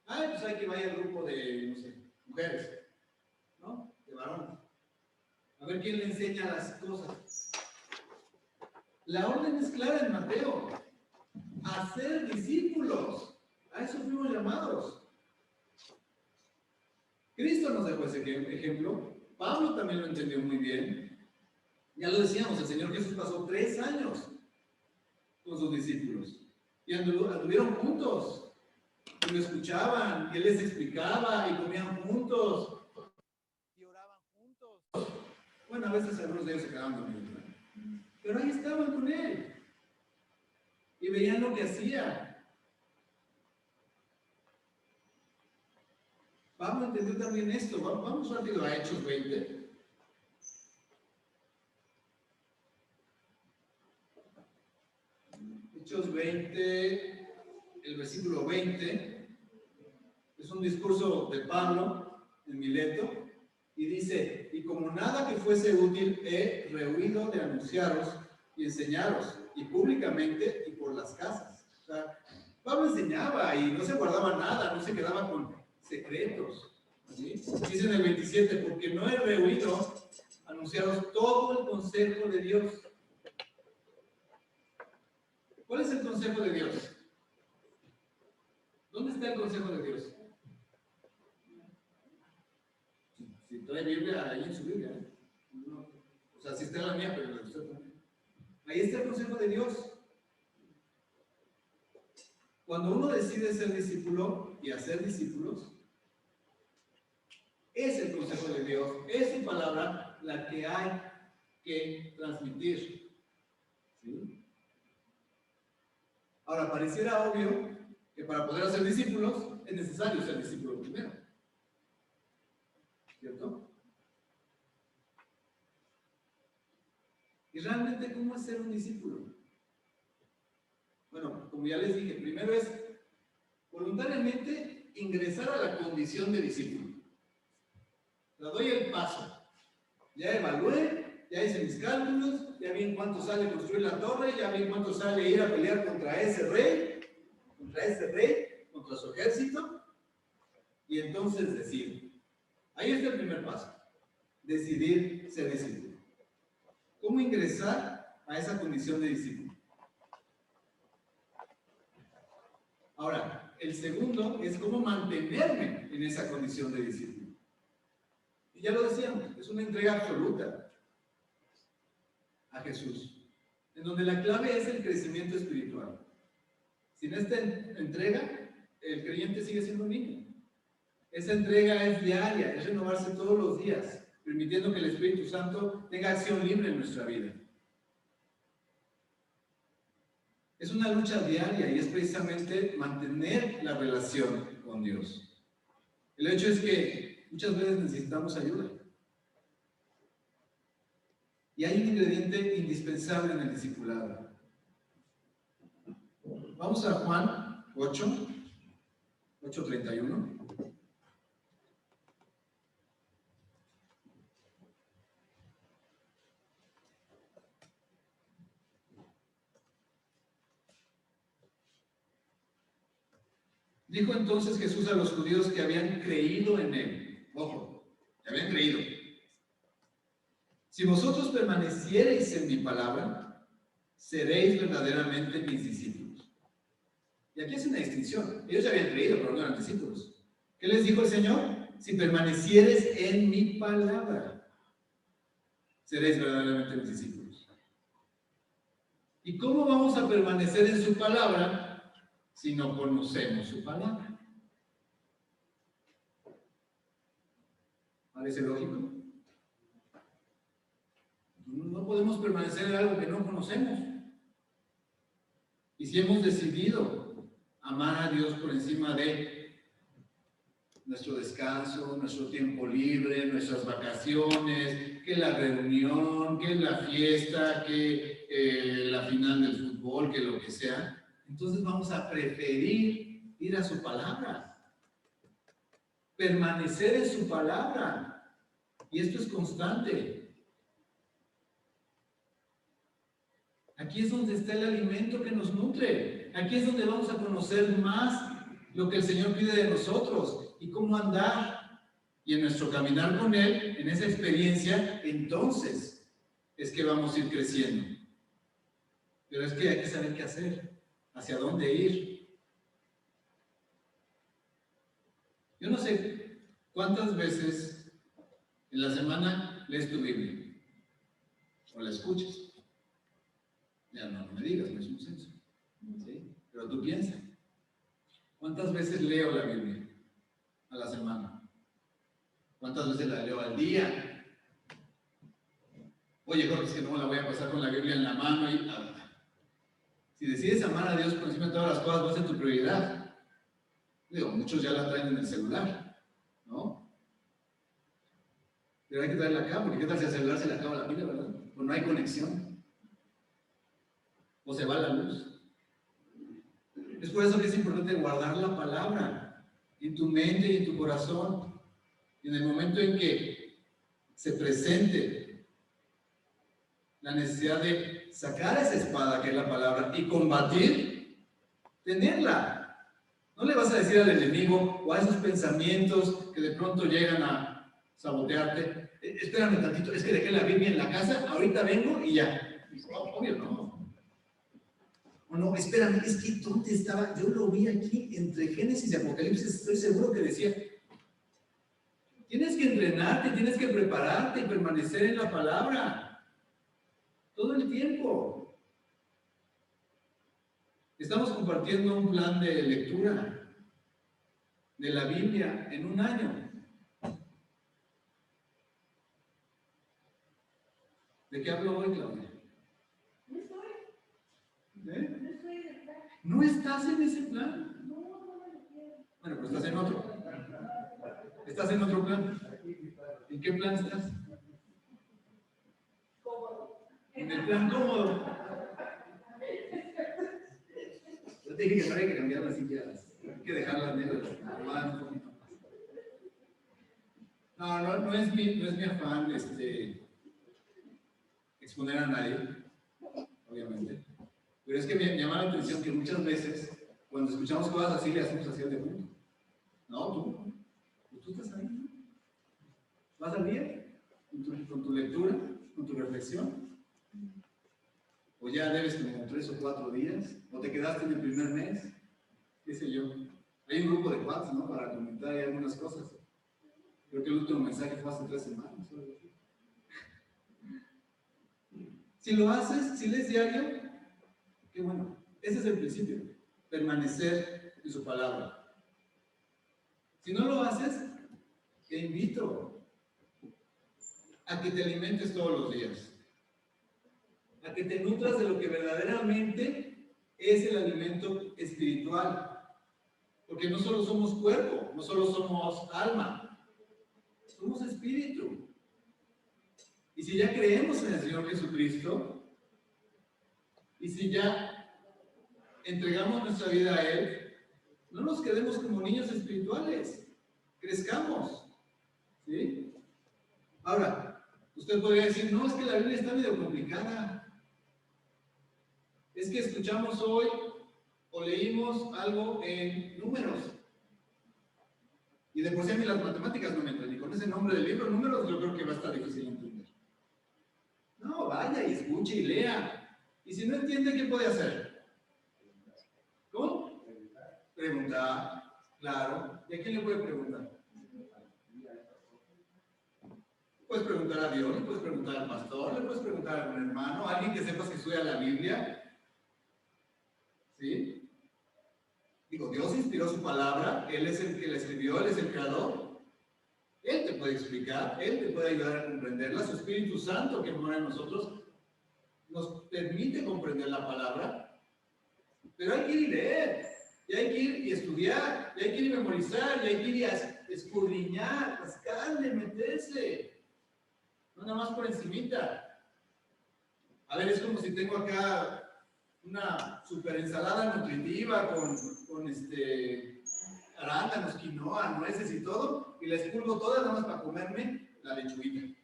Ay, pues hay que vaya al grupo de, no sé, mujeres, ¿no? De varones. A ver quién le enseña las cosas. La orden es clara en Mateo. Hacer discípulos A eso fuimos llamados. Cristo nos dejó ese ejemplo. Pablo también lo entendió muy bien. Ya lo decíamos, el Señor Jesús pasó 3 años con sus discípulos. Y anduvieron juntos. Y lo escuchaban, y Él les explicaba, y comían juntos. Y oraban juntos. Bueno, a veces algunos de ellos se quedaban dormidos, ¿no? Pero ahí estaban con Él. Y veían lo que hacía. Vamos a entender también esto. Vamos rápido a Hechos 20. Hechos 20, el versículo 20, es un discurso de Pablo en Mileto, y dice: y como nada que fuese útil he rehuido de anunciaros y enseñaros, y públicamente y por las casas. O sea, Pablo enseñaba y no se guardaba nada, no se quedaba con secretos. ¿Sí? Dice en el 27, porque no he rehuido anunciaros todo el consejo de Dios. ¿Cuál es el consejo de Dios? ¿Dónde está el consejo de Dios? Si trae Biblia, ahí en su Biblia, ¿eh? No, o sea, si está en la mía, pero en la de usted también. Ahí está el consejo de Dios. Cuando uno decide ser discípulo y hacer discípulos, es el consejo de Dios, es su palabra la que hay que transmitir. ¿Sí? Ahora, pareciera obvio que para poder hacer discípulos es necesario ser discípulo primero. ¿Cierto? ¿Y realmente cómo es ser un discípulo? Bueno, como ya les dije, primero es voluntariamente ingresar a la condición de discípulo. Le doy el paso. Ya evalué, ya hice mis cálculos, ya vi en cuánto sale construir la torre, ya vi en cuánto sale ir a pelear contra ese rey, contra su ejército, y entonces decido. Ahí está el primer paso. Decidir ser discípulo. ¿Cómo ingresar a esa condición de discípulo? Ahora, el segundo es cómo mantenerme en esa condición de discípulo. Y ya lo decíamos, es una entrega absoluta a Jesús, en donde la clave es el crecimiento espiritual. Sin esta entrega, el creyente sigue siendo un niño. Esa entrega es diaria, es renovarse todos los días, permitiendo que el Espíritu Santo tenga acción libre en nuestra vida. Es una lucha diaria y es precisamente mantener la relación con Dios. El hecho es que muchas veces necesitamos ayuda. Y hay un ingrediente indispensable en el discipulado. Vamos a Juan 8:31. Dijo entonces Jesús a los judíos que habían creído en él. Ojo, que habían creído. Si vosotros permaneciereis en mi palabra, seréis verdaderamente mis discípulos. Y aquí es una distinción. Ellos ya habían creído, pero no eran discípulos. ¿Qué les dijo el Señor? Si permanecieres en mi palabra, seréis verdaderamente mis discípulos. ¿Y cómo vamos a permanecer en su palabra si no conocemos su palabra? ¿Parece lógico? No podemos permanecer en algo que no conocemos. Y si hemos decidido amar a Dios por encima de nuestro descanso, nuestro tiempo libre, nuestras vacaciones, que la reunión, que la fiesta, que la final del fútbol, que lo que sea, entonces vamos a preferir ir a su palabra, permanecer en su palabra. Y esto es constante. Aquí es donde está el alimento que nos nutre. Aquí es donde vamos a conocer más lo que el Señor pide de nosotros y cómo andar. Y en nuestro caminar con Él, en esa experiencia, entonces es que vamos a ir creciendo. Pero es que hay que saber qué hacer, hacia dónde ir. Yo no sé cuántas veces en la semana lees tu Biblia o la escuchas. Ya no me digas, no es un censo. ¿Sí? Pero tú piensas, ¿cuántas veces leo la Biblia a la semana? ¿Cuántas veces la leo al día? Oye, Jorge, es que no me la voy a pasar con la Biblia en la mano y... Si decides amar a Dios por encima de todas las cosas, va a ser tu prioridad. Digo, muchos ya la traen en el celular, ¿no? Pero hay que traerla acá, porque ¿qué tal si al celular se le acaba la pila, verdad? O no hay conexión. O se va la luz. Es por eso que es importante guardar la palabra en tu mente y en tu corazón. Y en el momento en que se presente la necesidad de sacar esa espada que es la palabra y combatir, tenerla. No le vas a decir al enemigo o a esos pensamientos que de pronto llegan a sabotearte, espérame tantito, es que dejé la Biblia en la casa, ahorita vengo y ya. Obvio, no. O no, espérame, es que ¿dónde estaba? Yo lo vi aquí entre Génesis y Apocalipsis, estoy seguro que decía. Tienes que entrenarte, tienes que prepararte y permanecer en la palabra todo el tiempo. Estamos compartiendo un plan de lectura de la Biblia en un año. ¿De qué hablo hoy, Claudia? No estoy. ¿Eh? No estoy en el plan. ¿No estás en ese plan? No me lo quiero. Bueno, pues estás en otro. Estás en otro plan. ¿En qué plan estás? Cómodo. En el plan cómodo. Yo te dije que no hay que cambiar las sillas. Hay que dejarlas negras. Un poquito más. No es mi afán exponer a nadie, obviamente. Pero es que me llama la atención que muchas veces, cuando escuchamos cosas así, le hacemos así de punto. No, tú estás ahí, ¿no? ¿Vas al día? ¿Con tu lectura? ¿Con tu reflexión? ¿O ya debes como 3 o 4 días? ¿O te quedaste en el primer mes? ¿Qué sé yo? Hay un grupo de cuates, ¿no? Para comentar ahí algunas cosas. Creo que el último mensaje fue hace 3 semanas. Si lo haces, si lees diario, qué bueno. Ese es el principio. Permanecer en su palabra. Si no lo haces, te invito a que te alimentes todos los días. A que te nutras de lo que verdaderamente es el alimento espiritual. Porque no solo somos cuerpo, no solo somos alma, somos espíritu. Y si ya creemos en el Señor Jesucristo, y si ya entregamos nuestra vida a Él, no nos quedemos como niños espirituales, crezcamos. ¿Sí? Ahora, usted podría decir, no, es que la Biblia está medio complicada. Es que escuchamos hoy o leímos algo en números. Y de por sí a mí las matemáticas no me entran. Y con ese nombre del libro, números, yo creo que va a estar difícil entender. No, vaya y escuche y lea. Y si no entiende, ¿qué puede hacer? ¿Cómo? Preguntar, claro. ¿Y a quién le puede preguntar? Puedes preguntar a Dios, le puedes preguntar al pastor, le puedes preguntar a algún hermano, a alguien que sepas que estudia la Biblia. ¿Sí? Digo, Dios inspiró su palabra, Él es el que la escribió, Él es el creador. Él te puede explicar, Él te puede ayudar a comprenderla. Su Espíritu Santo que mora en nosotros nos permite comprender la palabra. Pero hay que ir y leer, y hay que ir y estudiar, y hay que ir y memorizar, y hay que ir y escudriñar, rascarle, meterse. No nada más por encimita. A ver, es como si tengo acá una super ensalada nutritiva con arándanos, quinoa, nueces y todo, y la escurgo toda nada más para comerme la lechuguita.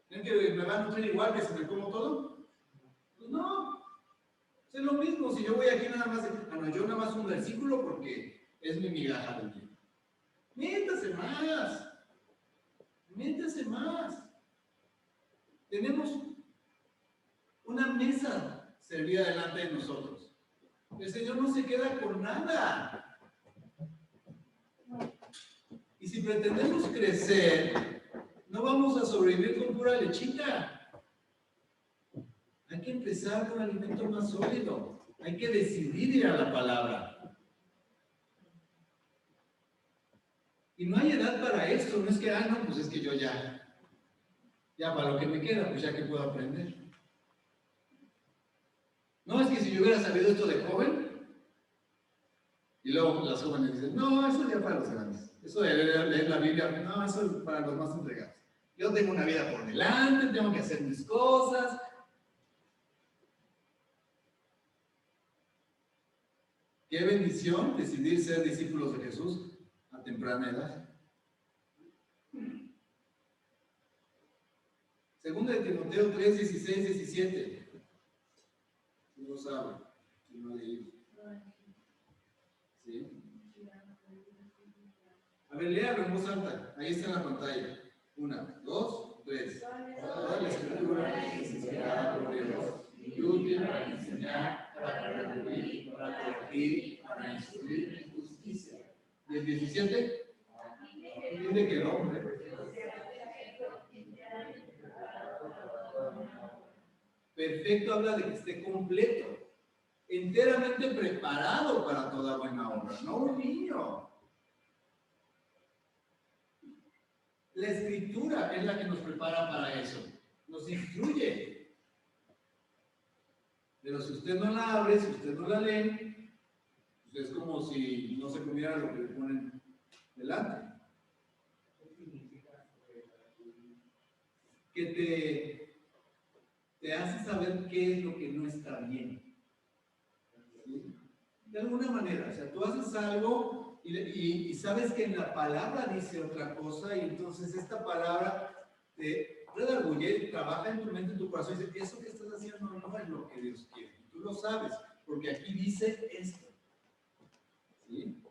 ¿Creen que me va a nutrir igual que si me como todo? Pues no. Es lo mismo, si yo voy aquí nada más, yo nada más un versículo porque es mi migaja del día. Métase más. Métase más. Tenemos una mesa servida delante de nosotros. El Señor no se queda con nada. Y si pretendemos crecer, no vamos a sobrevivir con pura lechita. Hay que empezar con alimento más sólido. Hay que decidir ir a la palabra. Y no hay edad para esto. No es que, no, pues es que yo ya para lo que me queda, pues ya que puedo aprender. No, es que si yo hubiera sabido esto de joven, y luego las jóvenes dicen, no, eso ya para los grandes. Eso de leer la Biblia, no, eso es para los más entregados. Yo tengo una vida por delante, tengo que hacer mis cosas. Qué bendición decidir ser discípulos de Jesús a temprana edad. Segunda de Timoteo 3, 16, 17. ¿Quién lo sabe? ¿Quién lo ha leído? ¿Sí? A ver, léalo en voz alta. Ahí está en la pantalla. 1, 2, 3. Toda la escritura es inspirada por Dios y útil para enseñar, para redarguir, para corregir, para instruir en justicia. ¿Y el 17? Entiende que el hombre perfecto habla de que esté completo, enteramente preparado para toda buena obra, no un niño. La escritura es la que nos prepara para eso, nos instruye. Pero si usted no la abre, si usted no la lee, pues es como si no se comiera lo que le ponen delante. Que te hace saber qué es lo que no está bien. ¿Sí? De alguna manera, o sea, tú haces algo y sabes que en la palabra dice otra cosa, y entonces esta palabra te redarguye, trabaja en tu mente, en tu corazón, y dice, eso que estás haciendo no es lo que Dios quiere. Tú lo sabes, porque aquí dice esto. ¿Sí?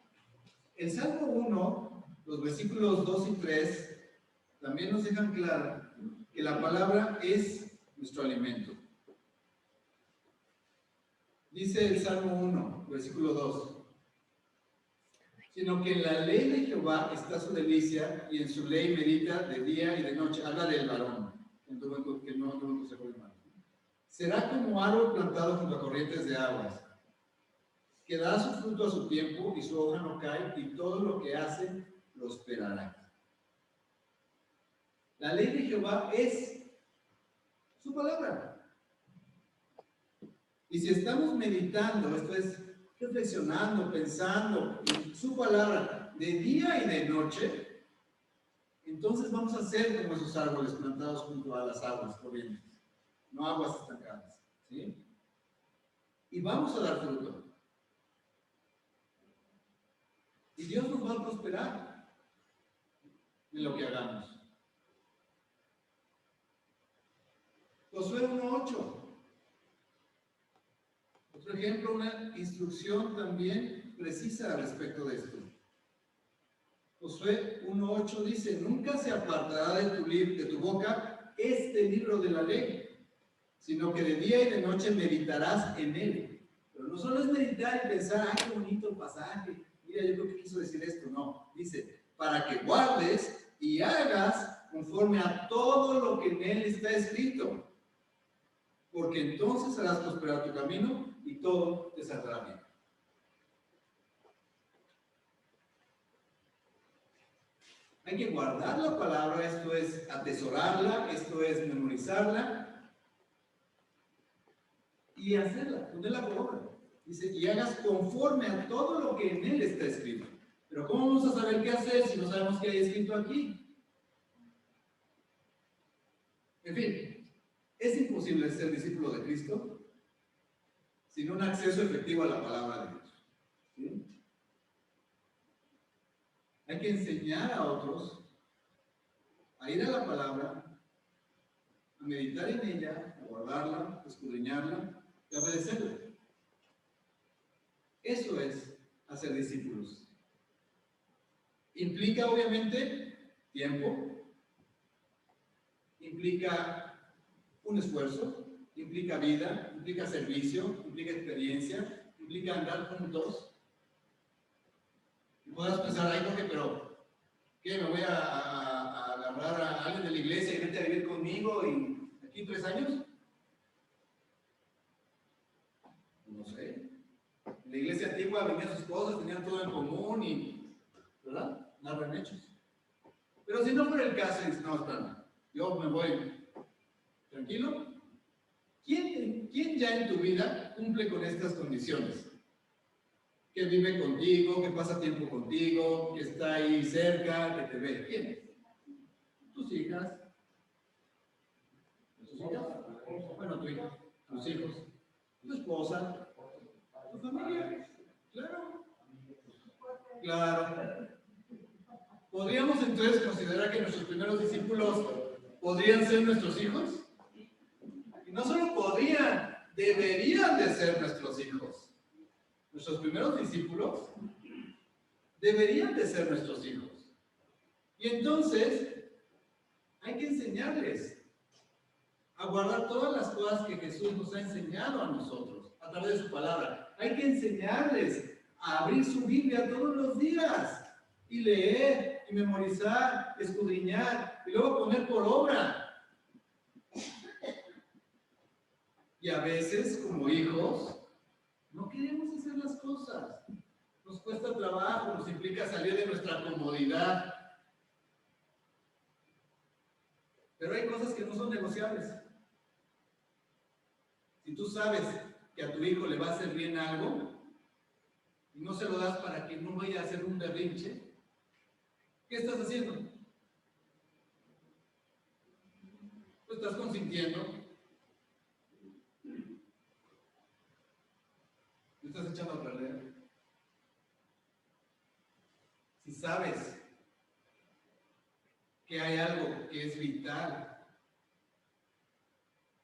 El Salmo 1, los versículos 2 y 3, también nos dejan claro que la palabra es nuestro alimento. Dice el Salmo 1, versículo 2, sino que en la ley de Jehová está su delicia, y en su ley medita de día y de noche. Habla del varón, que no tuvo consejo de mal. Será como árbol plantado junto a corrientes de aguas, que da su fruto a su tiempo, y su hoja no cae, y todo lo que hace prosperará. La ley de Jehová es su palabra. Y si estamos meditando, esto es reflexionando, pensando en su palabra de día y de noche, entonces vamos a ser como esos árboles plantados junto a las aguas corrientes, no aguas estancadas, ¿sí? Y vamos a dar fruto. Y Dios nos va a prosperar en lo que hagamos. Josué 1:8. Otro ejemplo, una instrucción también precisa al respecto de esto. Josué 1:8 dice, nunca se apartará de tu boca este libro de la ley, sino que de día y de noche meditarás en él. Pero no solo es meditar y pensar, qué bonito el pasaje, mira, yo creo que quiso decir esto. No, dice, para que guardes y hagas conforme a todo lo que en él está escrito, porque entonces harás prosperar tu camino y todo te saldrá bien. Hay que guardar la palabra, esto es atesorarla, esto es memorizarla y hacerla, ponerla por obra. Dice, y hagas conforme a todo lo que en él está escrito. Pero ¿cómo vamos a saber qué hacer si no sabemos qué hay escrito aquí? En fin, es imposible ser discípulo de Cristo sin un acceso efectivo a la palabra de Dios. ¿Sí? Hay que enseñar a otros a ir a la palabra, a meditar en ella, a guardarla, a escudriñarla y a obedecerla. Eso es hacer discípulos. Implica obviamente tiempo, implica un esfuerzo, implica vida, implica servicio, implica experiencia, implica andar juntos. Y puedas pensar, ay, Jorge, pero ¿Qué? ¿Me voy a agarrar a alguien de la iglesia y vete a vivir conmigo y aquí 3 años? No sé. En la iglesia antigua venían sus cosas, tenían todo en común y, ¿verdad? Nada en hechos. Pero si no fuera el caso, dices, no, espérame, yo me voy tranquilo. ¿Quién ya en tu vida cumple con estas condiciones? Que vive contigo, que pasa tiempo contigo, que está ahí cerca, que te ve. ¿Quién? Tus hijas. ¿Tus hijas? Bueno, tu hija, tus hijos, tu esposa, tu familia. Claro. Claro. ¿Podríamos entonces considerar que nuestros primeros discípulos podrían ser nuestros hijos? Y no solo podrían, deberían de ser nuestros hijos. Nuestros primeros discípulos deberían de ser nuestros hijos. Y entonces hay que enseñarles a guardar todas las cosas que Jesús nos ha enseñado a nosotros a través de su palabra. Hay que enseñarles a abrir su Biblia todos los días y leer y memorizar, escudriñar y luego poner por obra. Y a veces, como hijos, no queremos hacer las cosas. Nos cuesta trabajo, nos implica salir de nuestra comodidad. Pero hay cosas que no son negociables. Si tú sabes que a tu hijo le va a hacer bien algo y no se lo das para que no vaya a hacer un berrinche, ¿qué estás haciendo? Lo estás consintiendo. Lo estás echando a perder. Si sabes que hay algo que es vital,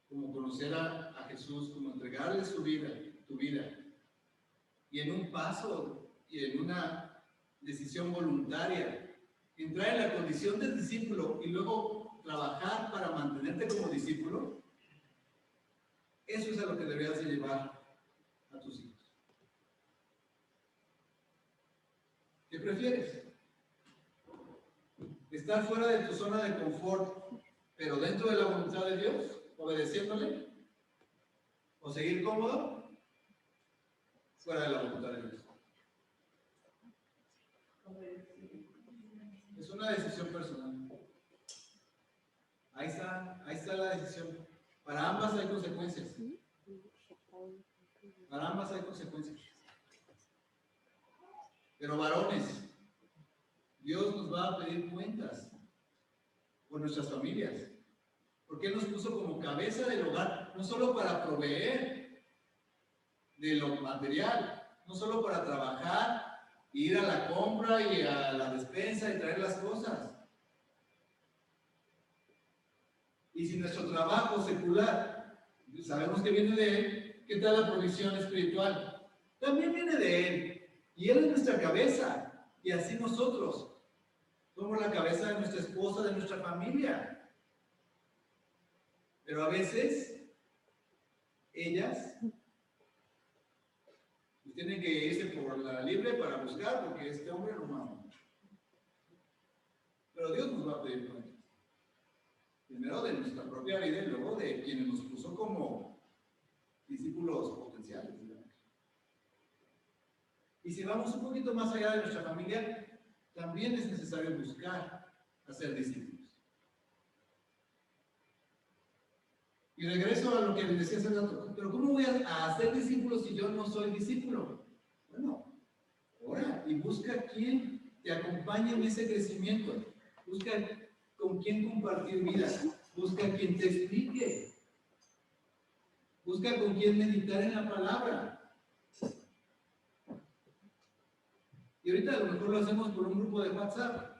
como conocer a Jesús, como entregarle su vida, tu vida, y en un paso y en una decisión voluntaria, entrar en la condición de discípulo y luego trabajar para mantenerte como discípulo, eso es a lo que deberías de llevar a tus hijos. ¿Qué prefieres? ¿Estar fuera de tu zona de confort, pero dentro de la voluntad de Dios, obedeciéndole? ¿O seguir cómodo fuera de la voluntad de Dios? Es una decisión personal. Ahí está la decisión. Para ambas hay consecuencias. Para ambas hay consecuencias. Pero varones, Dios nos va a pedir cuentas por nuestras familias. Porque Él nos puso como cabeza del hogar, no solo para proveer de lo material, no solo para trabajar, ir a la compra y a la despensa y traer las cosas. Y si nuestro trabajo secular, sabemos que viene de Él, ¿qué tal la provisión espiritual? También viene de Él. Y Él es nuestra cabeza. Y así nosotros somos la cabeza de nuestra esposa, de nuestra familia. Pero a veces, ellas tienen que irse por la libre para buscar, porque este hombre no mama. Pero Dios nos va a pedir cuentas. Primero de nuestra propia vida y luego de quienes nos puso como discípulos potenciales. Y si vamos un poquito más allá de nuestra familia, también es necesario buscar hacer discípulos. Y regreso a lo que les decía hace rato, pero ¿cómo voy a hacer discípulos si yo no soy discípulo? Bueno, ora y busca quien te acompañe en ese crecimiento. Busca con quién compartir vida. Busca quien te explique. Busca con quién meditar en la palabra. Y ahorita a lo mejor lo hacemos por un grupo de WhatsApp.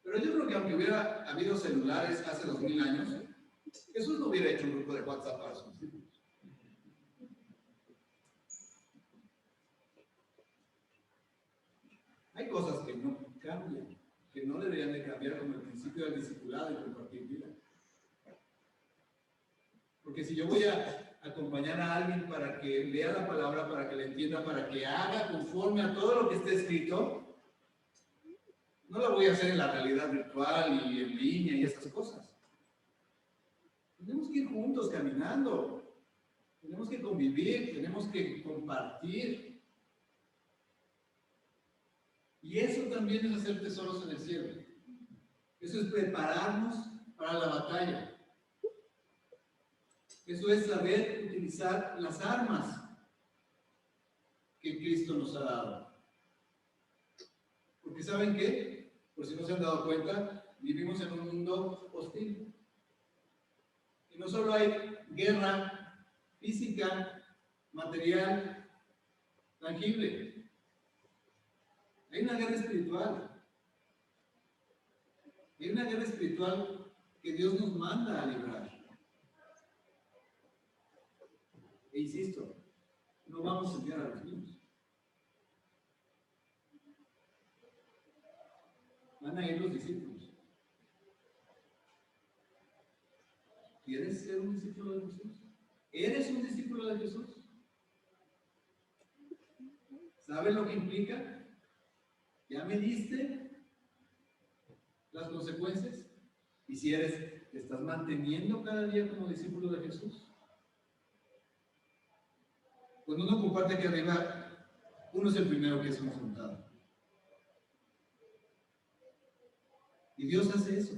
Pero yo creo que aunque hubiera habido celulares hace 2000 años, Jesús no hubiera hecho un grupo de WhatsApp para sus discípulos. Hay cosas que no cambian, que no deberían de cambiar, como el principio del discipulado y compartir vida. Porque si yo voy a acompañar a alguien para que lea la palabra, para que la entienda, para que haga conforme a todo lo que está escrito, No la voy a hacer en la realidad virtual y en línea y esas cosas. Tenemos que ir juntos caminando. Tenemos que convivir, tenemos que compartir. Y eso también es hacer tesoros en el cielo. Eso es prepararnos para la batalla. Eso es saber utilizar las armas que Cristo nos ha dado. Porque ¿saben qué? Por si no se han dado cuenta, vivimos en un mundo hostil. Y no solo hay guerra física, material, tangible. Hay una guerra espiritual. Hay una guerra espiritual que Dios nos manda a librar. E insisto, no vamos a enviar a los niños. Van a ir los discípulos. ¿Quieres ser un discípulo de Jesús? ¿Eres un discípulo de Jesús? ¿Sabes lo que implica? ¿Ya mediste las consecuencias? Y si te estás manteniendo cada día como discípulo de Jesús. Cuando uno comparte aquí arriba, uno es el primero que es confrontado. Y Dios hace eso.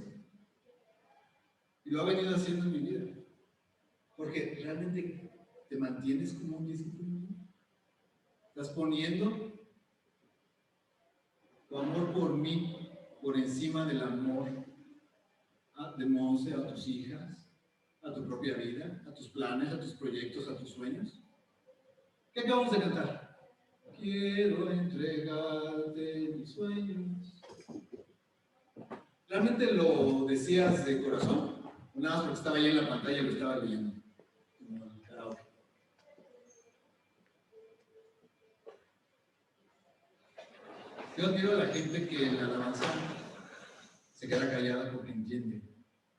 Y lo ha venido haciendo en mi vida. Porque realmente te mantienes como un discípulo. Estás poniendo tu amor por mí por encima del amor de Monse, a tus hijas, a tu propia vida, a tus planes, a tus proyectos, a tus sueños. ¿Qué acabamos de cantar? Quiero entregarte mis sueños. ¿Realmente lo decías de corazón? Nada más porque estaba ahí en la pantalla y lo estaba leyendo. Yo admiro a la gente que en la alabanza se queda callada porque entiende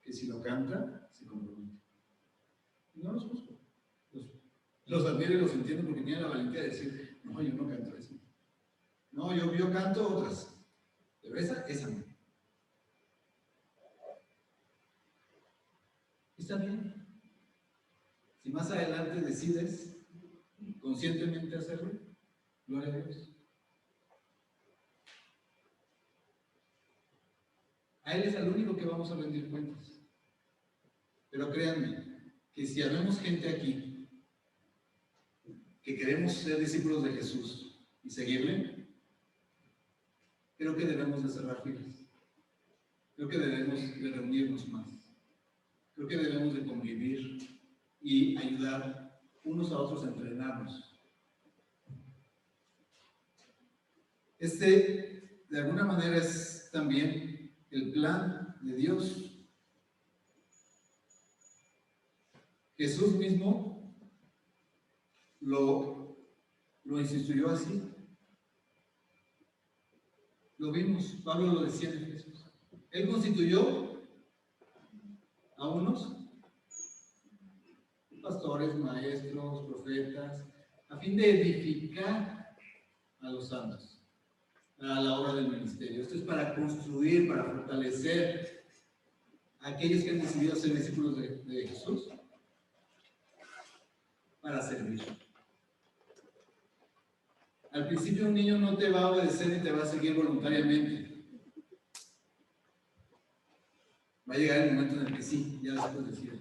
que si lo canta, se compromete. No los juzgo. Los admiro y los entiendo porque tienen la valentía de decir, no, yo no canto eso. No, yo canto otras. Pero esa no. Está bien. Si más adelante decides conscientemente hacerlo, gloria a Dios. A Él es al único que vamos a rendir cuentas. Pero créanme, que si habemos gente aquí que queremos ser discípulos de Jesús y seguirle, creo que debemos de cerrar filas. Creo que debemos de reunirnos más. Creo que debemos de convivir y ayudar unos a otros a entrenarnos. De alguna manera, es también el plan de Dios. Jesús mismo lo instituyó así. Lo vimos, Pablo lo decía en Efesios. Él constituyó a unos pastores, maestros, profetas, a fin de edificar a los santos a la obra del ministerio. Esto es para construir, para fortalecer a aquellos que han decidido ser discípulos de Jesús, para servir. Al principio un niño no te va a obedecer y te va a seguir voluntariamente. Va a llegar el momento en el que sí, ya después decide.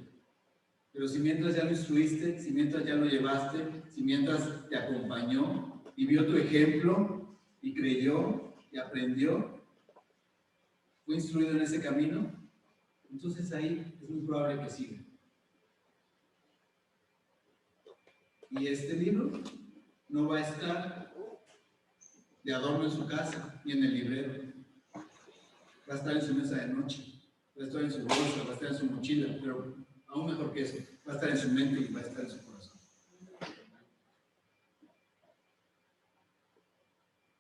Pero si mientras ya lo instruiste, si mientras ya lo llevaste, si mientras te acompañó y vio tu ejemplo y creyó y aprendió, fue instruido en ese camino, entonces ahí es muy probable que siga. Y este libro no va a estar de adorno en su casa ni en el librero. Va a estar en su mesa de noche, va a estar en su bolsa, va a estar en su mochila, pero aún mejor que eso, va a estar en su mente y va a estar en su corazón.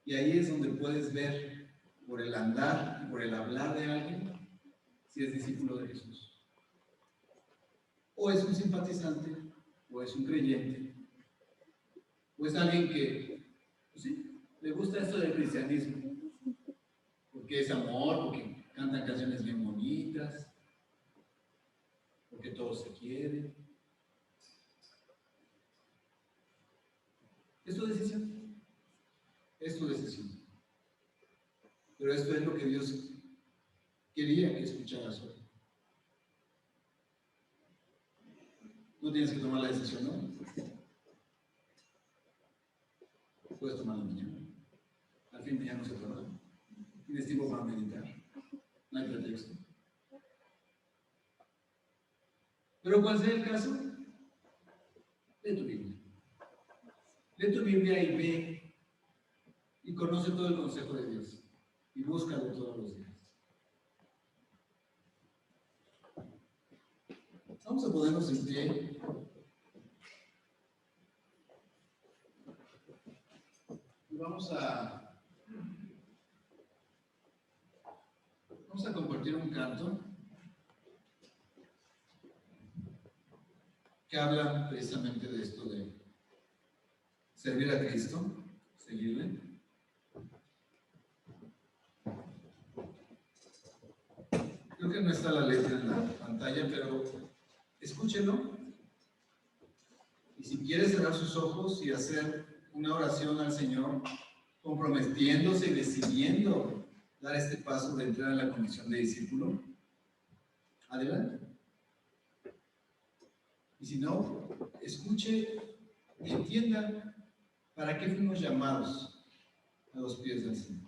Y ahí es donde puedes ver por el andar y por el hablar de alguien si es discípulo de Jesús. O es un simpatizante, o es un creyente, o es alguien que, pues sí, le gusta esto del cristianismo, porque es amor, porque cantan canciones bien bonitas, porque todos se quieren. Es tu decisión. Es tu decisión. Pero esto es lo que Dios quería que escucharas hoy. Tú tienes que tomar la decisión, ¿no? Puedes tomarla mañana. Al fin mañana no se acuerda. Tienes tiempo para meditar. No hay pretexto. Pero cual sea el caso, lee tu Biblia. Lee tu Biblia y ve y conoce todo el consejo de Dios. Y búscalo todos los días. Vamos a ponernos en pie. Y vamos a compartir un canto que habla precisamente de esto de servir a Cristo, seguirle. Creo que no está la letra en la pantalla, pero escúchenlo. Y si quiere cerrar sus ojos y hacer una oración al Señor, comprometiéndose y decidiendo dar este paso de entrar en la condición de discípulo, adelante. Y si no, escuche y entienda para qué fuimos llamados a los pies del Señor.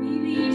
Vivir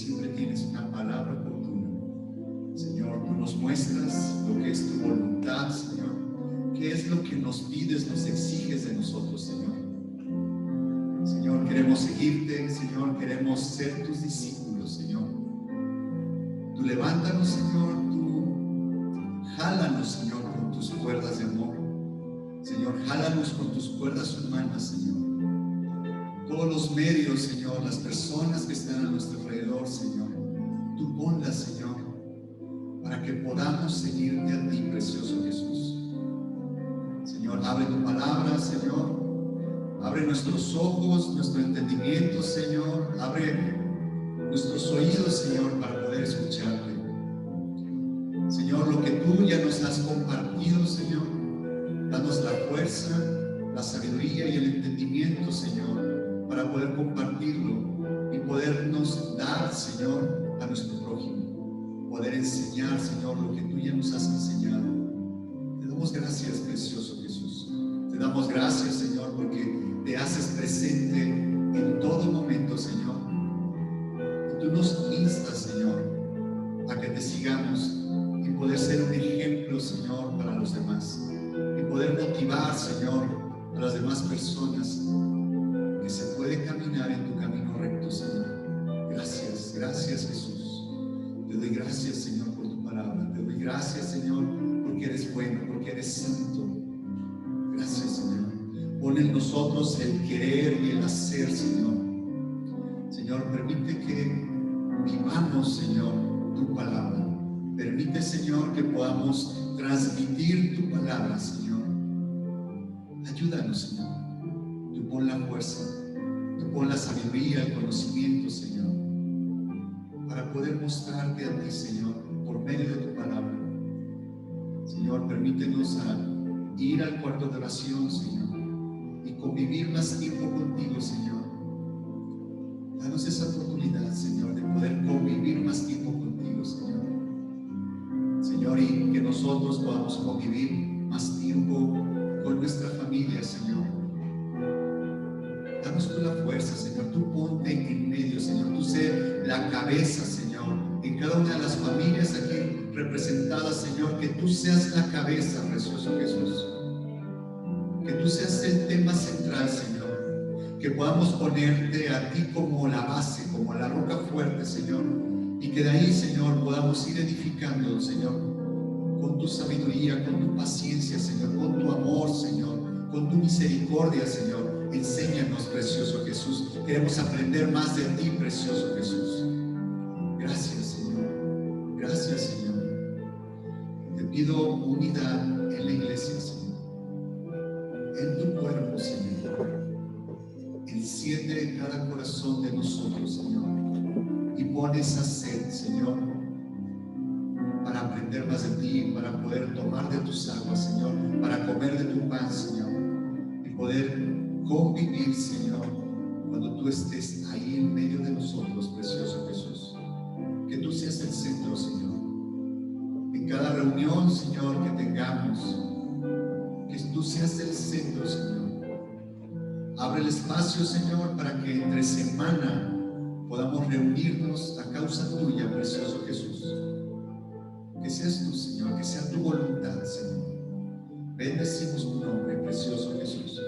siempre tienes una palabra oportuna. Señor, tú nos muestras lo que es tu voluntad, Señor. ¿Qué es lo que nos pides, nos exiges de nosotros, Señor? Señor, queremos seguirte, Señor, queremos ser tus discípulos, Señor. Tú levántanos, Señor, tú jálanos, Señor, con tus cuerdas de amor. Señor, jálanos con tus cuerdas humanas, Señor. Todos los medios, Señor, las personas que están a nuestro alrededor, Señor, tú ponlas, Señor, para que podamos seguirte a ti, precioso Jesús. Señor, abre tu palabra, Señor. Abre nuestros ojos, nuestro entendimiento, Señor. Abre nuestros oídos, Señor, para poder escucharte. Señor, lo que tú ya nos has compartido, Señor, danos la fuerza, la sabiduría y el entendimiento, Señor, para poder compartirlo y podernos dar, Señor, a nuestro prójimo. Poder enseñar, Señor, lo que tú ya nos has enseñado. Te damos gracias, precioso Jesús. Te damos gracias, Señor, porque te haces presente en todo momento, Señor. Y tú nos instas, Señor, a que te sigamos y poder ser un ejemplo, Señor, para los demás. Y poder motivar, Señor, a las demás personas que se puede caminar en tu camino recto, Señor. Gracias, gracias, Jesús. Te doy gracias, Señor, por tu palabra. Te doy gracias, Señor, porque eres bueno, porque eres santo. Gracias, Señor. Pon en nosotros el querer y el hacer, Señor. Señor, permite que vivamos, Señor, tu palabra. Permite, Señor, que podamos transmitir tu palabra, Señor. Ayúdanos, Señor. Tú pon la fuerza, tú pon la sabiduría, el conocimiento, Señor, para poder mostrarte a ti, Señor, por medio de tu palabra. Señor, permítenos ir al cuarto de oración, Señor, y convivir más tiempo contigo, Señor. Danos esa oportunidad, Señor, de poder convivir más tiempo contigo, Señor. Señor, y que nosotros podamos convivir más tiempo con nuestra familia, Señor. Danos tú la fuerza, Señor. Tú ponte en medio, Señor. Tú sé la cabeza, Señor, en cada una de las familias aquí representadas, Señor. Que tú seas la cabeza, precioso Jesús. Que tú seas el tema central, Señor. Que podamos ponerte a ti como la base, como la roca fuerte, Señor. Y que de ahí, Señor, podamos ir edificando, Señor, con tu sabiduría, con tu paciencia, Señor, con tu amor, Señor, con tu misericordia, Señor. Enséñanos, precioso Jesús. Queremos aprender más de ti, precioso Jesús. Gracias, Señor. Gracias, Señor. Te pido unidad en la iglesia, Señor. En tu cuerpo, Señor. Enciende en cada corazón de nosotros, Señor. Y pon esa sed, Señor, para aprender más de ti, para poder tomar de tus aguas, Señor, para comer de tu pan, Señor, y poder convivir, Señor, cuando tú estés ahí en medio de nosotros, precioso Jesús. Que tú seas el centro, Señor. En cada reunión, Señor, que tengamos, que tú seas el centro, Señor. Abre el espacio, Señor, para que entre semana podamos reunirnos a causa tuya, precioso Jesús. Que seas tú, Señor, que sea tu voluntad, Señor. Bendecimos tu nombre, precioso Jesús.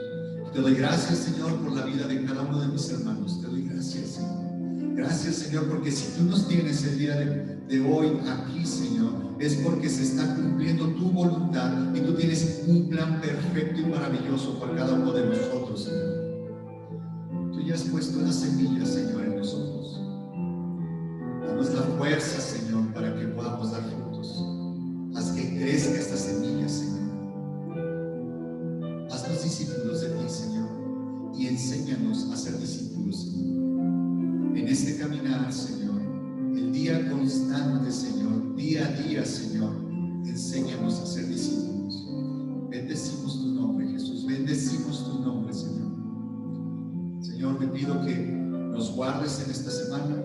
Te doy gracias, Señor, por la vida de cada uno de mis hermanos. Te doy gracias, Señor. Gracias, Señor, porque si tú nos tienes el día de hoy aquí, Señor, es porque se está cumpliendo tu voluntad y tú tienes un plan perfecto y maravilloso para cada uno de nosotros, Señor. Tú ya has puesto las semillas, Señor, en nosotros. Danos la fuerza, Señor, para que podamos dar frutos. Haz que crezca esta semilla, Señor. Haznos discípulos de ti, Señor, y enséñanos a ser discípulos, Señor. En este caminar, Señor, el día constante, Señor, día a día, Señor, enséñanos a ser discípulos. Bendecimos tu nombre, Jesús. Bendecimos tu nombre, Señor. Señor, te pido que nos guardes en esta semana.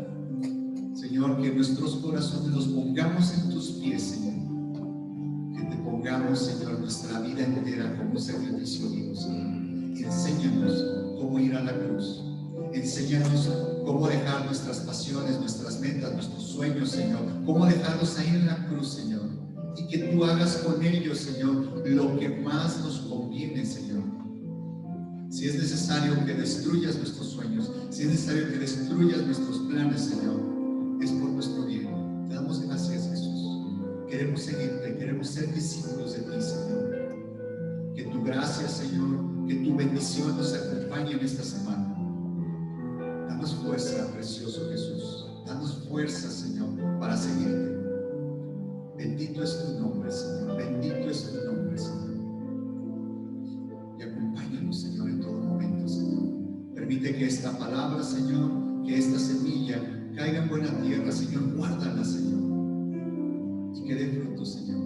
Señor, que nuestros corazones los pongamos en tus pies, Señor. Que te pongamos, Señor, nuestra vida entera como un sacrificio vivo, Señor. Enséñanos cómo ir a la cruz. Enséñanos cómo dejar nuestras pasiones, nuestras metas, nuestros sueños, Señor. Cómo dejarlos ahí en la cruz, Señor. Y que tú hagas con ellos, Señor, lo que más nos conviene, Señor. Si es necesario que destruyas nuestros sueños, si es necesario que destruyas nuestros planes, Señor, es por nuestro bien. Te damos gracias, Jesús. Queremos seguirte, queremos ser discípulos de ti, Señor. Que tu gracia, Señor, que tu bendición nos acompañe en esta semana. Danos fuerza, precioso Jesús. Danos fuerza, Señor, para seguirte. Bendito es tu nombre, Señor. Bendito es tu nombre, Señor. Y acompáñanos, Señor, en todo momento, Señor. Permite que esta palabra, Señor, que esta semilla caiga en buena tierra, Señor. Guárdala, Señor. Y que dé fruto, Señor.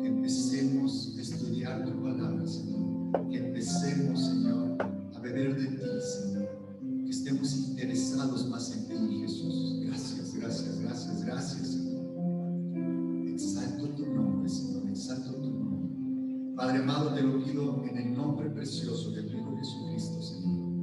Que empecemos a estudiar tu palabra, Señor. Que empecemos, Señor, a beber de ti, Señor. Que estemos interesados más en ti, Jesús. Gracias, gracias, gracias, gracias, Señor. Exalto tu nombre, Señor. Exalto tu nombre. Padre amado, te lo pido en el nombre precioso de tu Hijo Jesucristo, Señor.